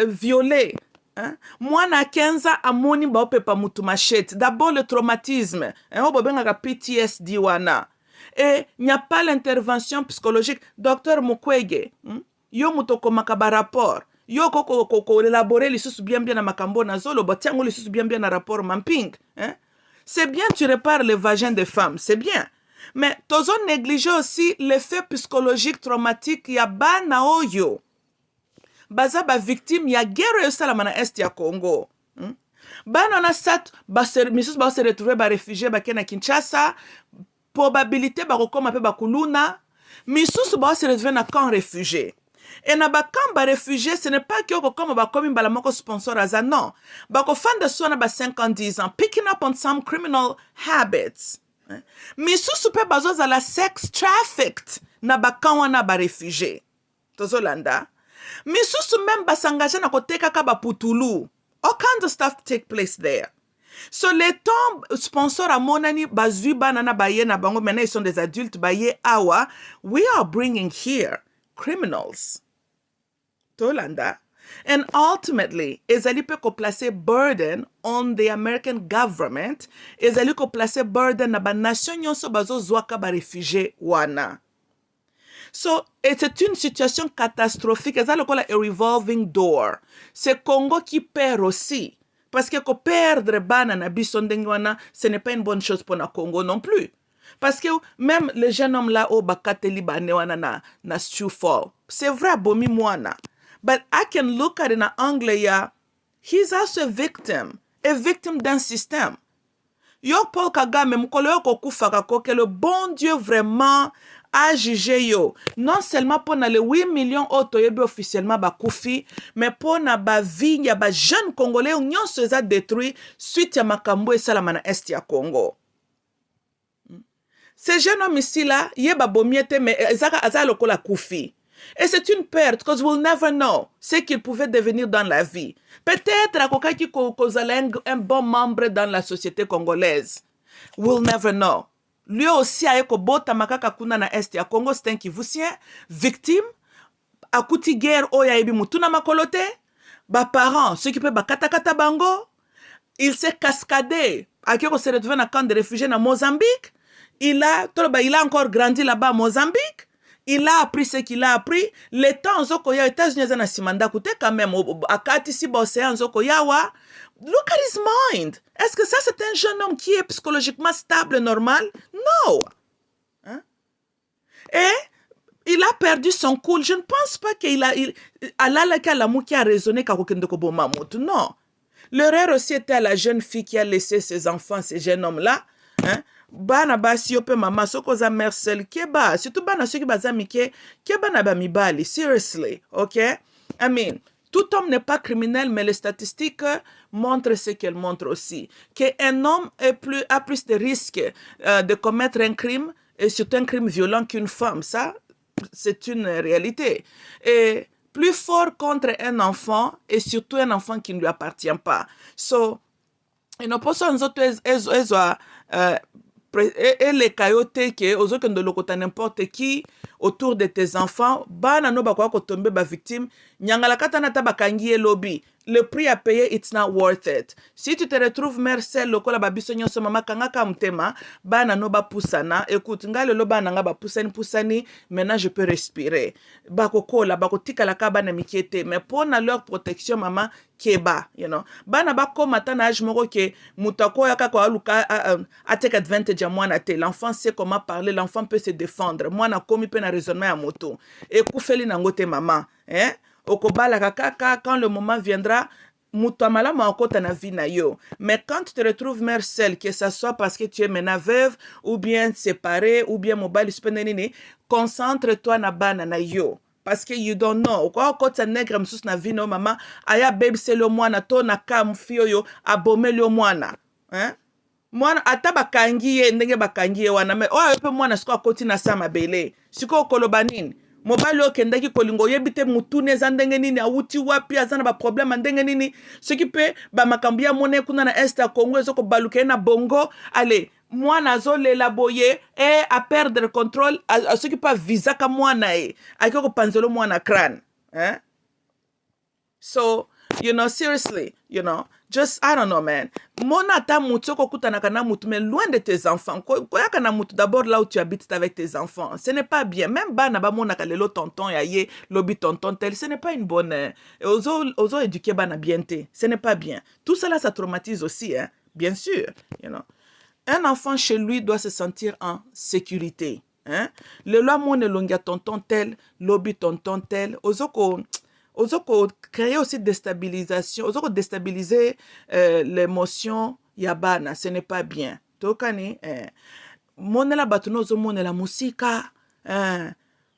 violée. Hein? Moi, na 15 ans, amoni ba ope pa mutu machete. D'abord, le traumatisme. On a PTSD wana. Et il n'y a pas l'intervention psychologique. Docteur Mukwege, yo mutoko makaba rapport. Yo ko élaborer les sous bien na makambo na zolo, batiango les sous bien na rapport mamping. Hein? C'est bien, tu répares le vagin des femmes. C'est bien. Mais tozo négliger aussi l'effet psychologique traumatique ya bana oyo. Baza ba victime ya guerre yo sala mana est ya Congo. Bana na sat misus ba se retrouver ba réfugié ba kena Kinshasa, probabilité ba kokoma pe ba kuluna, misus ba se retrouver na camp réfugié. Et na ba camp ba réfugié, ce n'est pas que kokoma ba komi mbala moko sponsor aza non. Ba ko fanda so na ba 50 ans, picking up on some criminal habits. Misus pe bazo za la sex trafficked na ba camp wana ba réfugié. Tozolanda. Misusu même basangage na koteka ka baputulu. All kinds of stuff take place there. So les temps sponsors à monani bazui banana baye na bango maintenant ils sont des adultes baye awa, we are bringing here criminals. Tolanda. And ultimately, ezali pe ko placer burden on the American government, ezali ko placer burden na ba nation nyonso bazo zwaka ba réfugié wana. So, c'est une situation catastrophique. C'est a revolving door. C'est Congo qui perd aussi. Parce que perdre banana bisondengwana, ce n'est pas une bonne chose pour le Congo non plus. Parce que même le jeune homme là, au bakateli banewana na Stewfall. C'est vrai, bomi mwana. But I can look at it in anglais, he's also a victim d'un système. Yo Paul Kagame, mukolo yo kokufa kako, que le bon Dieu vraiment a jugé yo non seulement pour les 8 millions auto yebi officiellement bakufi mais pour na ba vie ya ba jeune congolais nyonso eza détruit suite ya makambo esalama na est ya Congo. Ce jeune homme ici là yeba bomiete mais aza lokola kufi. Et c'est une perte, because we'll never know ce qu'il pouvait devenir dans la vie. Peut-être à quelqu'un qui causait un bon membre dans la société congolaise. We'll never know. Lui aussi a eko bota makaka kuna na est ya Congo, c'est un Kivusien, victime, akuti guerre oya ebi mutuna makolote, ba parents, ceux qui peuvent ba katakata bango, il s'est cascadé, akiko se retrouvé dans camp de réfugiés na Mozambique, il a encore grandi là-bas à Mozambique, il a appris ce qu'il a appris. Le temps zoko ya États-Unis na simanda kute quand même akati si ba océan zoko yawa. Look at his mind. Est-ce que ça c'est un jeune homme qui est psychologiquement stable, normal? Non. Hein? Et il a perdu son cool. Je ne pense pas qu'il a qui a raisonné non. L'erreur aussi était à la jeune fille qui a laissé ses enfants, ces jeunes hommes-là. Hein? Bana basi yope mama soko za Marcel keba surtout bana soki bazamike keba na ba mibali seriously, okay? I mean, tout homme n'est pas criminel, mais les statistiques montrent ce qu'elles montrent aussi, qu'un homme a plus de risques de commettre un crime, et surtout un crime violent qu'une femme. Ça, c'est une réalité. Et plus fort contre un enfant, et surtout un enfant qui ne lui appartient pas. So, il ne peut pas et les coyotes qui aux de lokota n'importe qui autour de tes enfants bana no bakwa ko tomber ba victime nyangala kata na tabakangi lobby. Le prix à payer, it's not worth it. Si tu te retrouves Marcel lokola babiso nyonso mama kanga ka mtema bana no ba pusana, écoute ngale lo bana nga ba pusani, maintenant je peux respirer. Bako kola bako tikala ka bana mikiete, mais pour leur protection mama keba, you know. Bana ba koma ta na âge moko ke mutako ya ka ko aluka a take advantage ya mwana te. L'enfant sait comment parler, l'enfant peut se défendre. Mwana komi pe na raisonnement ya moto. Et kufeli na ngote mama, hein? Okobala kaka quand le moment viendra mutamala maokota na vie na yo. Mais quand tu te retrouves Marcel, que ça soit parce que tu es maintenant veuve ou bien séparé ou bien mobile suspendenini, concentre-toi na bana na yo. Parce que you don't know. Kwa kota negre msus na vie no mama aya baby c'est le mwana to na kam fio yo abome le mwana. Hein? Mwana ata bakangi ye ndenge bakangi ye wana me oya pe mwana siko akoti na sama bele. Siko koloba nini? Mobile okendaki kolingo yebite mutune za ndenge nini awuti wapi azana ba problème ndenge nini ce qui peut ba makambi ya mone kuna na est ya Congo ezoko baluke na bongo allez mwana azolela boye a perdre le contrôle à ce qui pas visa ka mwana akiko panzelo mwana crâne, hein? So you know, seriously, you know, just I don't know, man. Mona ta mutu kokutana kana mutu, mais loin de tes enfants. Koya kana mutu d'abord là où tu habites avec tes enfants. Ce n'est pas bien. Même bana ba mona kalelo tonton ya ye lobby tonton tel, ce n'est pas une bonne. Ozo éduquer bana bienté. Ce n'est pas bien. Tout cela ça traumatise aussi, hein. Bien sûr, you know. Un enfant chez lui doit se sentir en sécurité, hein. Le loi mone longia tonton tel, lobby tonton tel. Ozoko créer aussi déstabilisation, ozoko déstabiliser l'émotion yabana, ce n'est pas bien. Tokani monela batuno ozo monela musika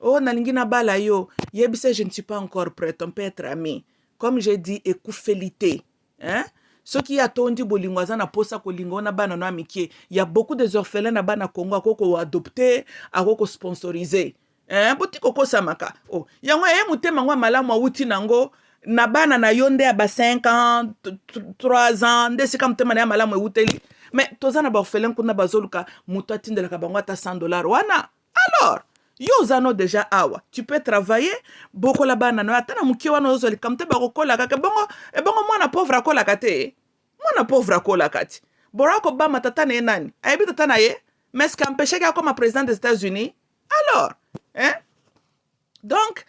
oh nalingina bala yo yebise je ne suis pas encore prête, on peut être amis. Comme j'ai dit, écoufélité, hein? Ce qui a tondi bolingwaza na posa ko lingona bana no amitié, il y a beaucoup des orphelins na bana Congo akoko adopter, akoko sponsoriser. Boti koko samaka. Oh, yango mutema ngwa malamu awuti nango na bana na yonde ya ba 5 ans, 3 ans, ndesi kam tema na malamu ewuteli. Mais tozana ba orphelin kuna bazoluka mutu atindela ka bango ata $100 wana. Alors, yo zano déjà awa. Tu peux travailler boko la bana no atana muki wana ozoli kamte ba kokola ka bongo mwana pauvre akola kate. Mwana pauvre akola kati. Barack Obama tata na nani? Aibi tata na ye? Mais est-ce qu'empêcher qu'il comme président des États-Unis? Alors, hein? Donc,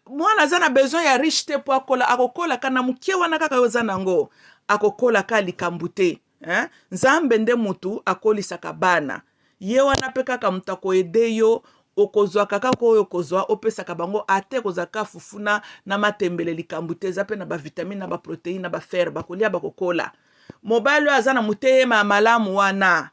moi nazana besoin ya richete po akokola kana mukie wana kaka yozana ngo akokola ka likambute, hein? Nzambe nde mutu akolisaka bana ye wana pe kaka mutako ede yo okozwa kaka ko okozwa opesaka bango ate kozaka fufuna na matembele likambute za pe na ba vitamine na ba protéine na ba fer bakolia bakokola mobile azana mutema malamu wana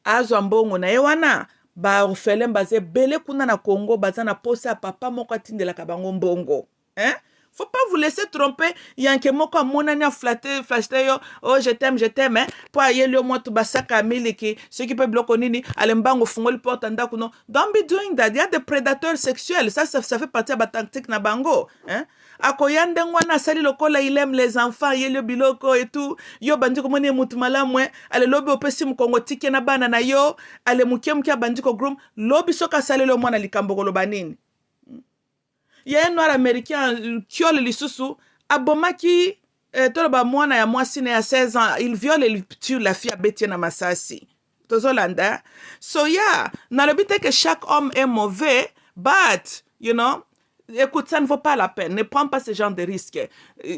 azwa mbongo na ye wana ba orphelin baze bele kuna na Congo baza na posa ya papa moko atindelaka bango mbongo. Hein? Faut pas vous laisser tromper. Yanke moko amonani a flatter yo. Oh, je t'aime, hein. Po ayeli o moto basaka miliki. Ceux qui peuvent bloquer nini, alembango fungoli porte anda kuno. Don't be doing that. Il y a des prédateurs sexuels. Ça fait partie de la tactique na bango, hein. Akoyande ngwana sali lokola il aime les enfants, yeli biloko et tout. Yo bandi ko moni mutu malamu, ale lobi opesi mkongo tike na bana na yo, ale mukia bandi ko groom, lobi soka sali lo mwana likambo ko lobanini. Il y a un noir américain qui le lisusu abomaki toloba mwana ya mwasi na ya 16 ans, il viole et il tue la fille à Betty na Masasi. Tozolanda. So yeah, na le but que chaque homme est mauvais, but you know, écoute, ça ne vaut pas la peine. Ne prends pas ce genre de risque.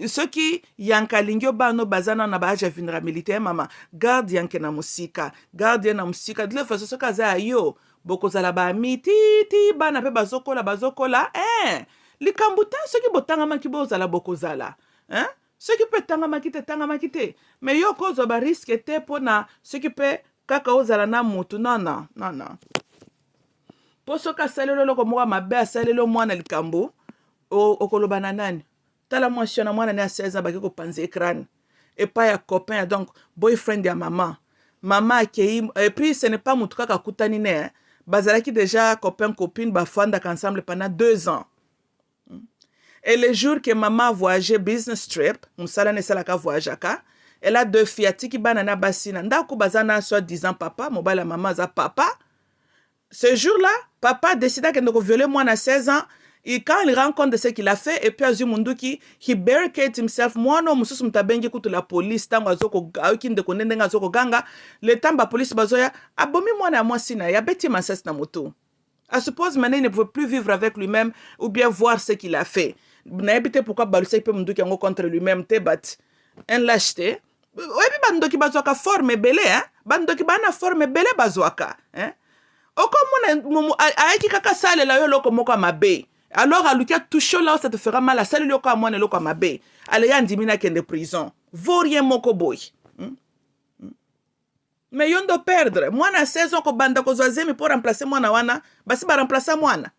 Ceux qui yankalingyo bano bazana na baja vulnérabilité mama, garde yanke na musika, garde na musika. De la façon ce kaza yo bokozala ba miti bana pe bazokola likambuta ceux qui botanga maki bozala bokozala hein, ceux qui peut tanga makite mais yo kozo ba risque te pona ceux qui peut kaka ozala na mutu non poso ka salelo loko mwa mabe asalelo mwana likambo okoloba na nani tala mwasi na mwana na 16 ans baki ko panze écran et pas ya copain donc boyfriend ya maman akei et puis ce n'est pas mutu kaka kutani ne hein? Bazalaki déjà copain copine bafanda ensemble pendant 2 ans. Et le jour que maman a voyagé business trip, musala ne salaka voyagaka, elle a 2 filles qui banana basina. Ndako bazana soit disant papa, mobile maman za papa. Ce jour-là, papa décida qu'il ne violer moi à 16 ans. Et quand il rend compte de ce qu'il a fait, et puis Azumunduki, he barricades himself. Moi, non, mususu mtabengi kutu la police, tango azoko, aukinde konende nga azoko ganga, le tamba police bazoya, abomi mwana moi sina, ya beti masas na moto. I suppose maintenant il ne pouvait plus vivre avec lui-même, ou bien voir ce qu'il a fait. N'habite pourquoi balusa ipe munduki yango contre lui-même, te bat, en lâcheté. Webi bandoki bazoaka forme belé, hein? Bandoki bana forme belé bazoaka, hein? Oko muna, aiki kaka sale la yo loko moko mabe. Alors, à Lucia, touche là, ça te fera mal. À celle à moi, à Mabé. Allez, y a dimina qui est de prison. Vaut rien, mon boy. Mais yon do perdre. Moi, na 16 ans, ko banda ko zoazemi pour remplacer moi na wana. Basi ba remplacer moi na.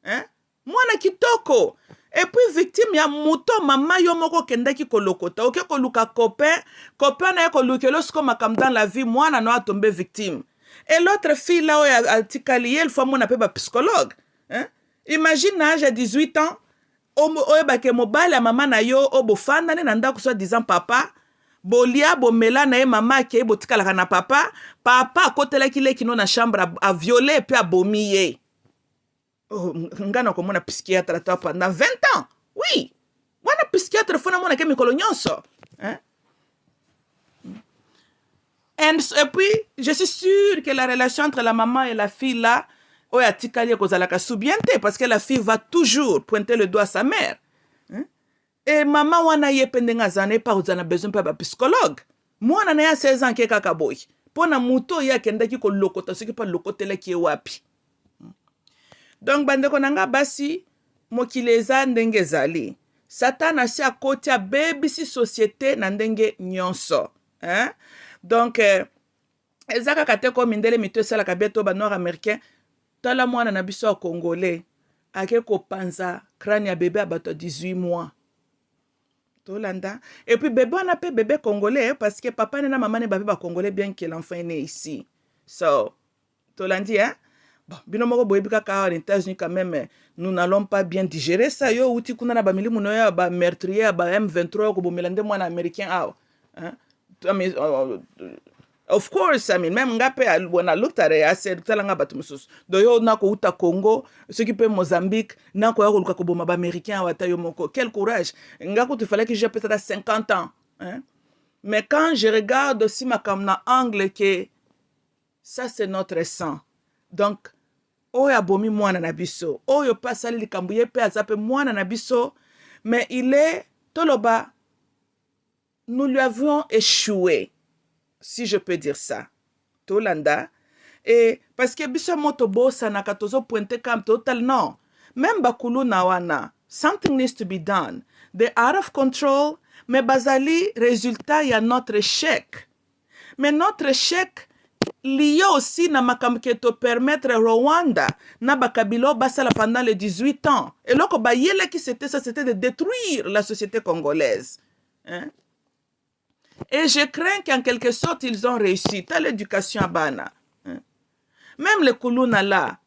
Hein? Moi na kitoko. Et puis, victime, ya mouto, mama yo moko kendaki ko lokota. Ok, ko luka copain. Copain na ko luke lorsqu'on m'a comme dans la vie, moi na noa tombé victime. Et l'autre fille là, a tikalié, il faut mon appel ba psychologue. Hein? Imagine l'âge à 18 ans, oyebake mobile ya mama na yo obofanda ne nanda ko soit disant papa, bolia bomela na ye mama ke botikalaka na papa akotela kile kino na chambre a violer puis a bomier. Oh, ngana ko mona psychiatre ta pendant 20 ans. Oui. Wana psychiatre fona mona ke mikolo nyonso. Hein? Et puis, je suis sûre que la relation entre la maman et la fille là, oya tikali kozalaka soubiente parce que la fille va toujours pointer le doigt à sa mère. Hein? Et maman wana yependenga zane pa uzana besoin pa psychologue. Mwana na ya 16 ans ke kaka boy. Pona muto ya kendaki ko lokota soki pa lokotela ki wapi. Donc bandeko nanga basi mokileza ndenge zali. Satana si akoti a bebisi société na ndenge nyonso. Hein? Donc ezaka kateko mindele mito sala kabeto ba noir américain. Tala mwana na biso congolais ake ko panza crâne ya bébé abato 18 mois. Tolanda. Et puis bébé on appelle bébé congolais parce que papa et maman ne ba congolais bien que l'enfant est né ici. So tolandi hein. Bon, binomoko boyebika ka aux États-Unis quand même nous n'allons pas bien digérer ça yo uti kuna na ba milimu no ya ba meurtrier ba M23 ko bomelande mwana américain ah. Hein? Of course, I mean, même when I looked at it, I said, talanga batumusus. Do yo nako uta Congo, ceux qui peuvent Mozambique, nako ya koluka koboma ba américain wata yo moko. Quel courage. Ngako tu fallait que j'ai peut-être 50 ans, hein. Mais quand je regarde aussi ma kamna angle que ça c'est notre sang. Donc oyo abomi mwana na biso, oyo pasali likambuye pe azape mwana na biso, mais il est toloba nous lui avions échoué. Si je peux dire ça. Tolanda. Et parce que biso moto bosa na katozo pointe kam total non. Même bakulu na wana. Something needs to be done. They're out of control. Mais bazali, résultat, il y a notre échec. Mais notre échec, lié aussi na makambo ke to permettre Rwanda na bakabilo basala pendant les 18 ans. Et là, qui c'était de détruire la société congolaise. Hein? Et je crains qu'en quelque sorte, ils ont réussi. T'as l'éducation à Bana. Hein? Même les Kuluna là,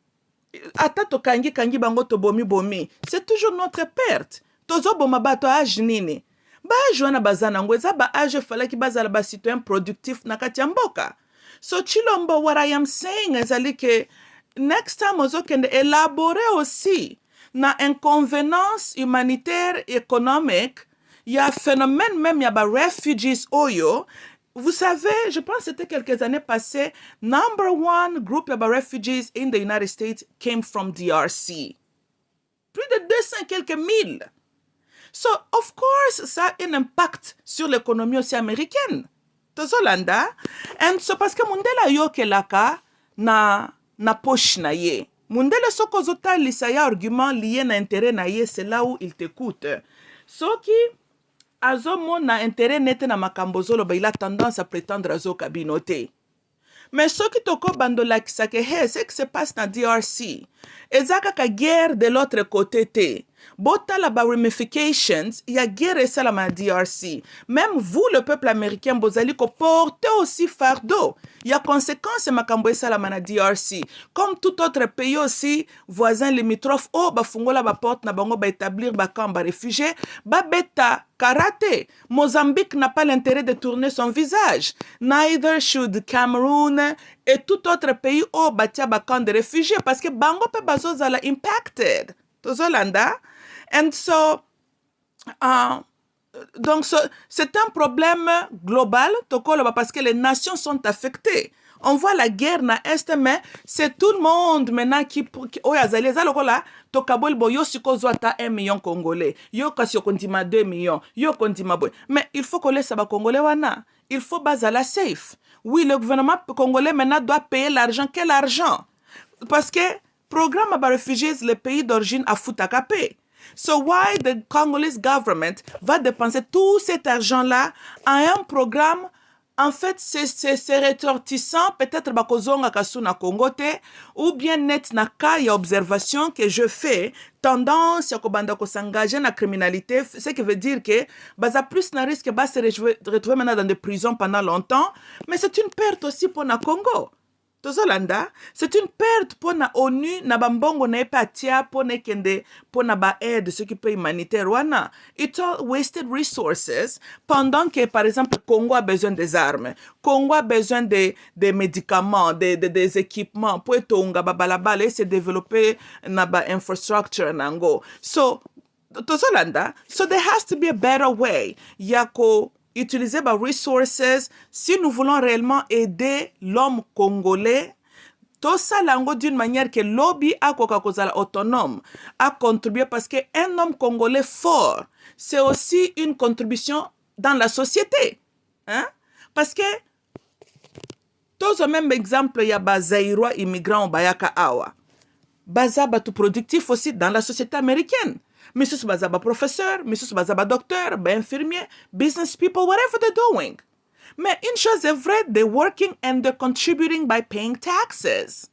Atato kangi bango to bomi, c'est toujours notre perte. Tozo boma bato âge nini. Ba âge wana bazana ngweza ba âge fala ki bazala ba citoyen productif na kati ya mboka. So Chilombo, what I am saying is que next time ozo kende élaborer aussi na inconvénience humanitaire économique, il y a un phénomène même, il y a des refugees oyo. Vous savez, je pense que c'était quelques années passées, number one group of refugees in the United States came from DRC. Plus de 200 quelques mille. So, of course, ça a un impact sur l'économie aussi américaine. Tozolanda. And so, parce que mundela yo kelaka na poche na ye. Mundela soko zota lisaya argument lié na intérêt na ye, c'est là où il t'écoute. So qui azo mona intérêt nete na makambo zoloba, il a tendance à prétendre azo kabinote. Mais ce qui toko bandola kisake he, c'est que se passe na DRC. Ezaka ka guerre de l'autre côté te. Bota la ba ramifications, il y a guerre ça la ma DRC. Même vous, le peuple américain, bozali ko porter aussi fardeau. Il y a conséquences makambo ça la ma DRC. Comme tout autre pays aussi, voisins limitrophes, oh ba fungola ba porte na bango ba établir ba camp ba réfugiés, ba beta karaté. Mozambique n'a pas l'intérêt de tourner son visage. Neither should Cameroon et tout autre pays oh batia ba camp de réfugiés parce que bango pe bazozala impacted. Tozolanda. And so, donc c'est un problème global parce que les nations sont affectées. On voit la guerre na est, mais c'est tout le monde maintenant qui oyazali ezalokola tokabol boyo sikozwata 1 million congolais. Yo kasi okondima 2 millions. Yo kondima boy. Mais il faut que les saba congolais wana. Il faut bazala safe. Oui, le gouvernement congolais maintenant doit payer l'argent. Quel argent? Parce que programme à réfugiés, les pays d'origine à Futakapé. So why the Congolese government va dépenser tout cet argent-là à un programme? En fait, c'est rétortissant, peut-être bakozonga kasuna Congote, ou bien net na cas y observation que je fais, tendance à kobanda ko s'engager na criminalité, ce qui veut dire que baza plus na risque de se retrouver maintenant dans des prisons pendant longtemps, mais c'est une perte aussi pour na Congo. Tozolanda, c'est une perte pour la ONU, na bambongo na epatia, pour na kende, pour na ba aide, ce qui peut humanitaire, wana. It's all wasted resources, pendant que, par exemple, Congo a besoin des armes, Congo a besoin des médicaments, des équipements, pour etonga babalabala, et se développer na ba infrastructure nango. So, Tozolanda, so there has to be a better way. Yako, utiliser les ressources si nous voulons réellement aider l'homme congolais. Tout ça lango d'une manière que lobby a kozala autonome à contribuer parce qu'un homme congolais fort, c'est aussi une contribution dans la société. Hein? Parce que tous au même exemple, il y a des Zaïrois immigrants au Bayaka Awa. Baza batu productif aussi dans la société américaine. Mrs. Bazaba professeur, Mrs. Bazaba docteur, infirmier, business people, whatever they're doing. Mais une chose est vraie, they're working and they're contributing by paying taxes.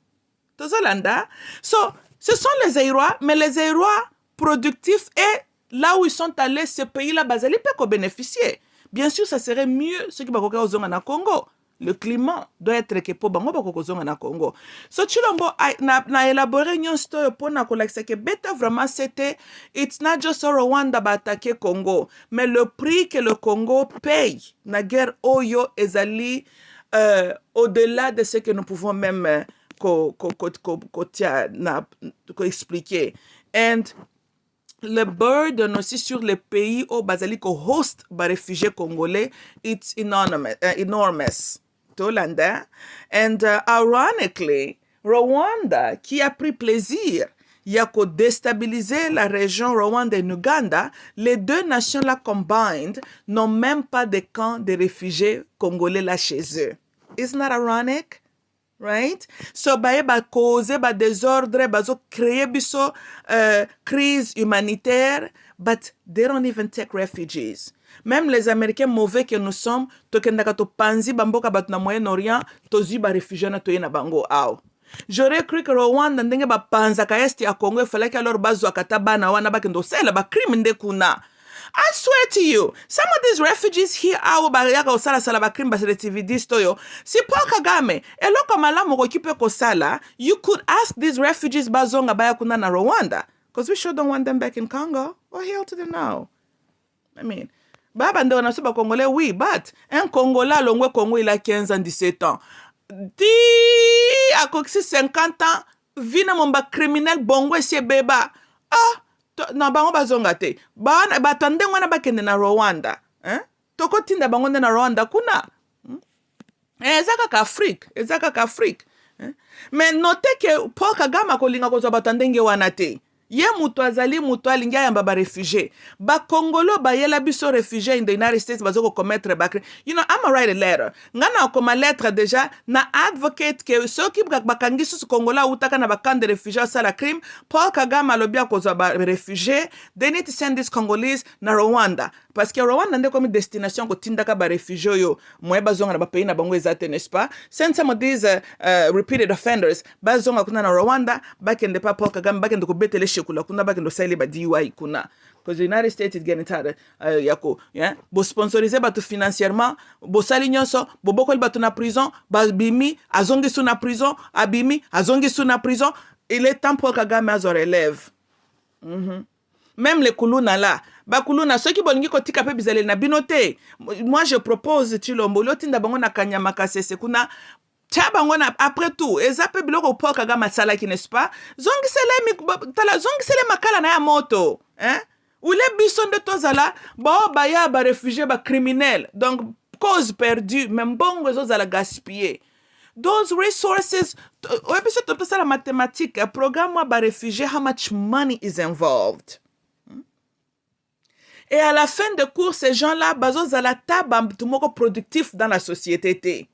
Tozolanda. So, ce sont les Zaïrois, mais les Zaïrois productifs et là où ils sont allés, ce pays-là, bazali peut bénéficier. Bien sûr, ça serait mieux ce qui va au na Congo. Le climat doit être que pour bango bakokozonga na Congo. So Chilombo na élaborer une story pour na kolakisa que beta vraiment c'était it's not just Rwanda ba attaquer Congo, mais le prix que le Congo paye na guerre oyo ezali au-delà de ce que nous pouvons même expliquer. And le burden aussi sur les pays au basali ko host ba réfugiés congolais, it's enormous. And ironically, Rwanda, qui a pris plaisir à déstabiliser la région Rwanda et Uganda, les deux nations-là combined n'ont même pas de camps de réfugiés congolais là chez eux. Isn't that ironic? Right? So, ba cause, ba désordre, ba créer biso crise humanitaire, but they don't even take refugees. Même les Américains mauvais que nous sommes, tokendaka to panzi bamboka batu na Moyen-Orient, tozi ba réfugiés na toye na bango ao. J'aurais cru que Rwanda ndenge ba panzaka est ya Congo, il fallait que alors bazo akata bana wana bakendo sela ba crime nde kuna. I swear to you, some of these refugees here are bayaka osala sala ba crime baseletivist yo. Si Paul Kagame, eloko malamu kokipe kosala, you could ask these refugees bazonga baya kuna na Rwanda, because we sure don't want them back in Congo. What hell to them now? I mean, baba ndio wanasema Congolais, oui, but un Congolais longwe Congo il a 15 ans, 17 ans. Di a koksi 50 ans, vina momba criminel bongo esi beba. Ah, na bango bazonga te. Ba tande ngwana bakende na Rwanda. Toko tinda bango na Rwanda kuna. Ezaka ka Afrique. Mais notez que Paul Kagame kolinga kozwa batandenge wana te. Ye mutu azali mutu alingi ayamba ba réfugié. Ba Congolo ba yela biso réfugié in the United States bazoko commettre bakri. You know, I'm gonna write a letter. Ngana koma lettre déjà na advocate ke soki bakangi su Congola utaka na bakande réfugié sala crime. Paul Kagame alobia kozwa ba réfugié. They need to send these Congolese na Rwanda. Parce que Rwanda nde comme destination ko tindaka ba réfugié yo moye bazonga na ba pays na bango ezate, n'est-ce pas? Send some of these repeated offenders bazonga kuna na Rwanda bakende pa Paul Kagame bakende ko betele shekula kuna bakende saile ba DUI kuna. Because the United States is getting tired yako, yeah? Bo sponsoriser batu financièrement, bo sali nyonso, bo bokoli batu na prison, babimi azongi su na prison, abimi azongi su na prison. Il est temps Paul Kagame azo relève. Même les kuluna là, ba kuluna ceux qui bolingi kotika pe bizale na binote. Moi je propose Chilombo lotinda bango na kanyama kasese kuna bango na après tout ezape biloko Paul Kagame sala ki, n'est-ce pas? Zongisele makala na ya moto, hein? Ule biso nde tozala ba ya ba réfugié ba criminel. Donc cause perdue, même bongo ezozala gaspiller. Those resources, episode la mathématique, programme ba réfugié, how much money is involved? Et à la fin de cours, ces gens-là, bazos à la table, tout moko productif dans la société.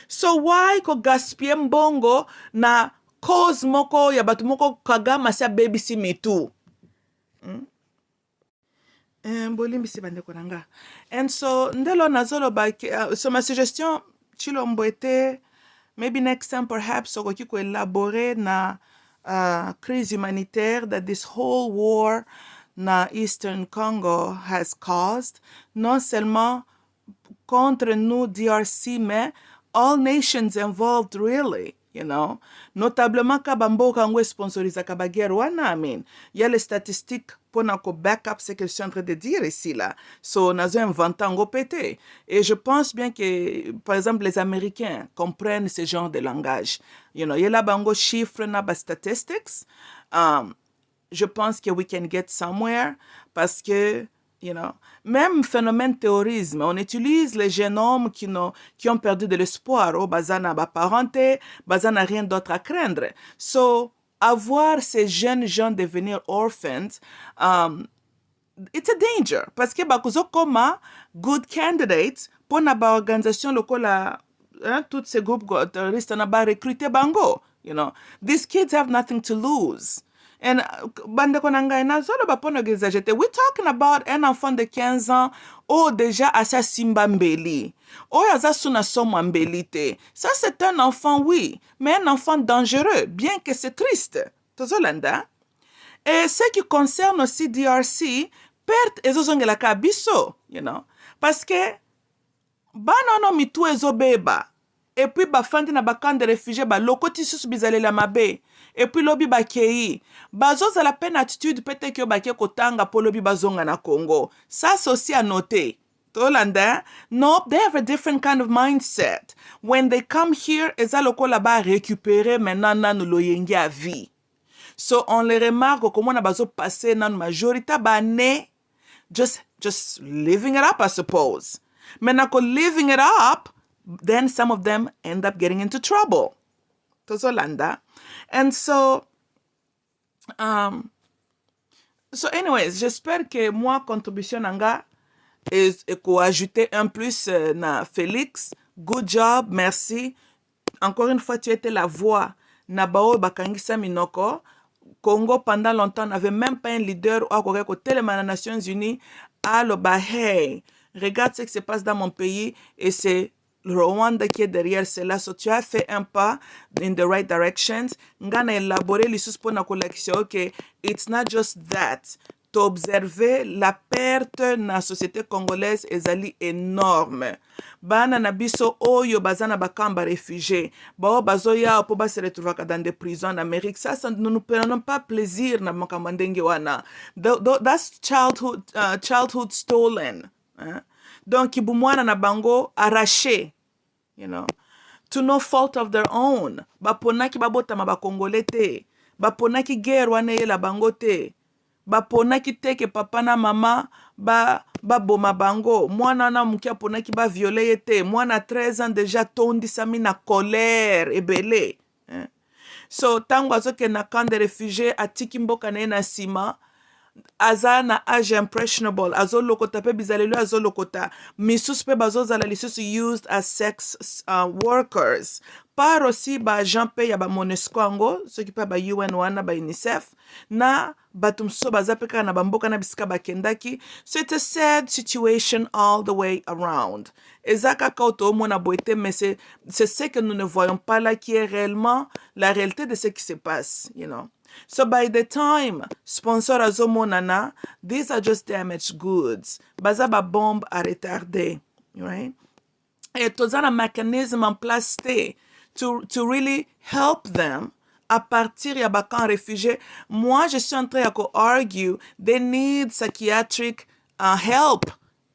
So why ko gaspiller mbongo na cause moko ya batu moko Kagame sa baby si mitu? And so ndelo nazolo ba so ma suggestion Chilombo était maybe next time perhaps so ko élaborer na crise humanitaire that this whole war na Eastern Congo has caused, non seulement contre nous DRC, mais all nations involved really, you know. Notablement kabambo kangwe sponsorisa kabagere wana, I mean. Il y a les statistiques pour nako backup ce que je suis en train de dire ici là. So nazo inventa ngo pété. Et je pense bien que par exemple les Américains comprennent ce genre de langage. You know, yela bango chiffres na ba statistics. Je pense que we can get somewhere parce que, you know, même phénomène terrorisme, on utilise les jeunes hommes qui ont perdu de l'espoir. Oh, bazana ba parenté, bazana rien d'autre à craindre. So, avoir ces jeunes gens devenir orphans, it's a danger. Parce que bakuzo koma good candidates pour na ba organisation locale, tous ces groupes terroristes na ba recruter bango. You know, these kids have nothing to lose. And we're talking about un enfant de 15 ans ou déjà à sa simbambeli. Ou à sa sunasomambelite. Ça, c'est un enfant, oui, mais un enfant dangereux, bien que c'est triste. Et ce qui concerne aussi DRC, perte ezozongela kabiso, you know. Parce que, banono mitu ezobeba. Et puis, bafandi na bakan de réfugiés, lokoti susu bizale la mabe. Et puis, lobi bakei. Bazos à la peine attitude, peut-être que baké kotanga po lobi bazonga na Congo. Ça, c'est aussi à noter. Tolanda, no, they have a different kind of mindset. When they come here, eza loko là-bas récupérer maintenant nan loyengi à vie. So, on les remarque comment on a bazo passé nan majorité bané, just living it up, I suppose. Maintenant, living it up, then some of them end up getting into trouble. Tozolanda. And so anyways, j'espère que moi, contribution nanga, et qu'on ajouter un plus na Félix. Good job, merci. Encore une fois, tu étais la voix na bao bakangisa minoko. Congo pendant longtemps n'avait même pas un leader au télé les Nations Unies. Alors, hey, regarde ce qui se passe dans mon pays et c'est le Rwanda qui est derrière cela. So, tu as fait un pas in the right directions. Ngana élaboré l'issue pour la collection. Ok, it's not just that. T'observer la perte na la société congolaise est énorme. Bana na biso oyo bazana bakamba réfugiés. Bao bazoya po ba se retrouver dans des prisons en Amérique. Ça nous ne prenons pas plaisir na makamandenge wana. That's childhood stolen. Hein? Donc ibumwana na bango arraché. You know, to no fault of their own. Baponaki babotama bakongole te. Baponaki guerre wana ye la bango te. Baponaki te ke papa na mama boma bango. Mwana na mukia ponaki ba viole ye te. Mwana 13 ans déjà tondisami na colère ebele. So tango azoke na camp de réfugiés atiki mboka na ye na sima. Aza na age impressionable azolokota pe bizalelo azolokota misusu pe bazozala lisusu used as sex workers par aussi ba agent pe ya ba MONUSCO ango soki pe ba UN wana ba UNICEF na bato mosusu baza pe kaka na bamboka na bisika bakendaki. So it's a sad situation all the way around. Eza kaka otomona boye te, mais c'est ce que nous ne voyons pas là qui est réellement la réalité de ce qui se passe, you know. So by the time sponsor azomonana, these are just damaged goods. Baza ba bombe à retarder, right? Et toza na mechanism en place to really help them à partir ya ba camp réfugiés. Moi, je suis en train de argue they need psychiatric help.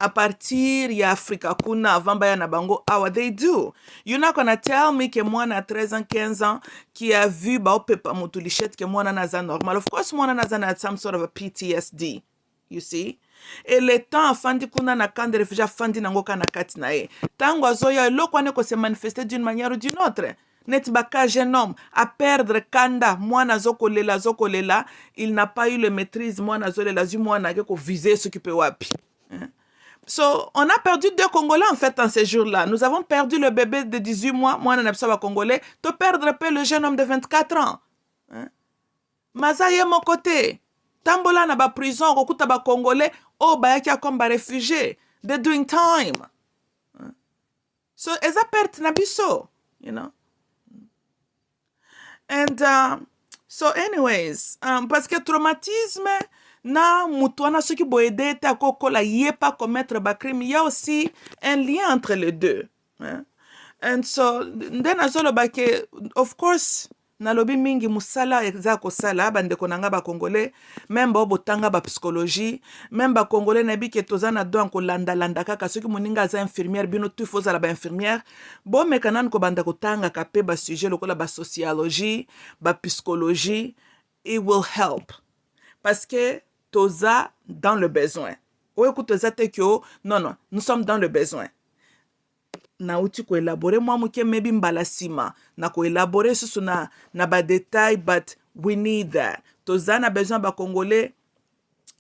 A partir ya Afrika kuna avant baya na bango awa they do. You're not gonna tell me que mwana 13 ans 15 ans qui a vu ba opepa mutulichette que mwana naza normal. Of course mwana naza na some sort of a PTSD. You see? Et le temps afandi kuna na camp de réfugiés afandi nango kana kati na ye. Tango azoya eloko ane ko se manifester d'une manière ou d'une autre. Net baka jeune homme à perdre kanda mwana zokolela il n'a pas eu le maîtrise mwana zolela zu mwana ko viser s'occuper wapi. So, on a perdu 2 Congolais en fait en ces jours-là. Nous avons perdu le bébé de 18 mois, moi on a Congolais, te perdre peu le jeune homme de 24 ans. Mazaye mon côté. Tambola na ba prison, rokuta ba Congolais, oh ba yaki comme ba réfugiés. They're doing time. So, eza perte na biso, you know. And so anyways, parce que traumatisme na mutuana ceux qui boyede te akokola ye pas commettre ba crime, il y a aussi un lien entre les deux. And so then azolo bake of course nalobi mingi musala eza kosala bandeko nanga ba congolais même ba botanga ba psychologie même ba congolais na bike tozana do ko landa kaka soki moninga za infirmière bino tu faut za ba infirmière bo mekanan ko banda kotanga kape ba sujet lokola ba sociologie ba psychologie, it will help parce que toza dans le besoin. Ou écoute toza te kyo non nous sommes dans le besoin. Na uti ko élaborer moi muke maybe mbala sima na ko élaborer susu na ba détail, but we need that. Toza na besoin ba congolais.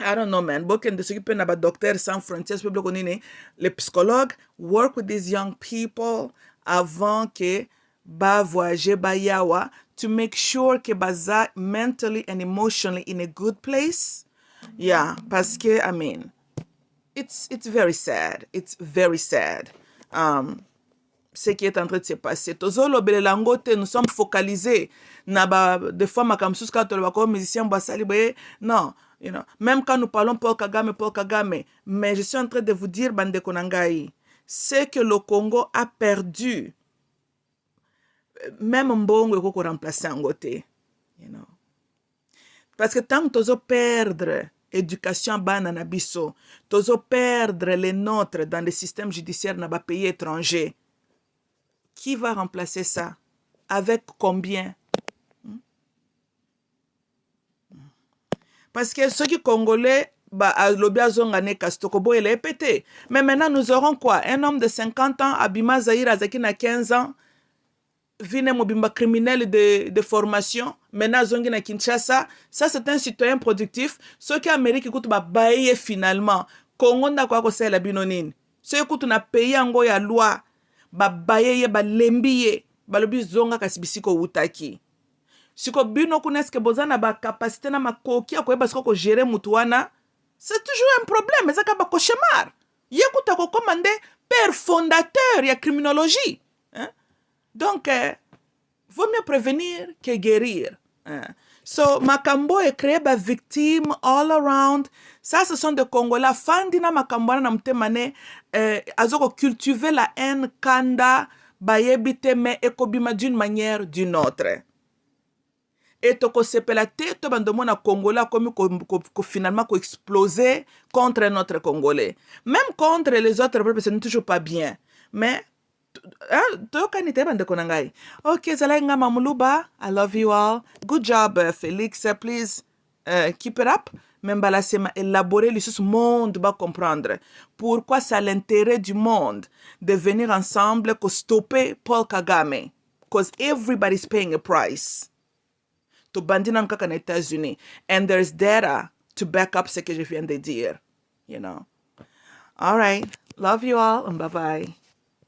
I don't know man. Boken de s'occuper na ba docteur sans frontières people konine les psychologues work with these young people avant que ba voyager ba yawa to make sure que baza mentally and emotionally in a good place. Yeah, parce que I mean it's very sad. It's very sad. Ce qui est en train de se passer. Tozolo belelangote, nous sommes focalisés. Des fois, ma kamsus quand on va musicien basali non, you know. Même quand nous parlons Paul Kagame, mais je suis en train de vous dire bande konangai, c'est que le Congo a perdu. Même mbongo eko ko remplacer angote, you know. Parce que tant que tozo perdre éducation bana na biso, tozo perdre les nôtres dans le système judiciaire na ba pays étrangers. Qui va remplacer ça? Avec combien? Parce que ceux qui Congolais, mais maintenant nous aurons quoi? Un homme de 50 ans, Abima Zahir Azaki a 15 ans, vine mobimba criminel de formation, maintenant zongi na Kinshasa, ça c'est un citoyen productif. Ceux qui Amérique écoute ba baye finalement, Congo na kwa kosela la binonine. Ceux qui écoute na pays ango ya loi, ba baye ye ba lembiye, ba lobi zonga kasibisiko utaki. siko bino kuna eske boza na bakapasité na makoki ya koyeba siko kogere mutu wana, c'est toujours un problème, ezaka bakochémar. Ye kuta kokoma nde père fondateur ya criminologie, hein? Donc vaut mieux prévenir que guérir, hein? So makambo est créé ba victime all around. Ça, ce sont des Congolais fandina makambo na mtemane azoko cultiver la haine kanda bayebite mais ekobima d'une manière ou d'une autre. Et toko sepela te to bandomona Congolais comme finalement ko exploser contre un autre Congolais, même contre les autres peuples, ce n'est toujours pas bien. Mais ok, Zalenga Mamuluba, I love you all. Good job, Félix. Please keep it up. Même là, c'est élaborer le monde va comprendre pourquoi c'est l'intérêt du monde de venir ensemble pour stopper Paul Kagame. Because everybody's paying a price. To bandina nkaka na États-Unis. And there's data to back up ce que je viens de dire. You know. All right. Love you all and bye-bye.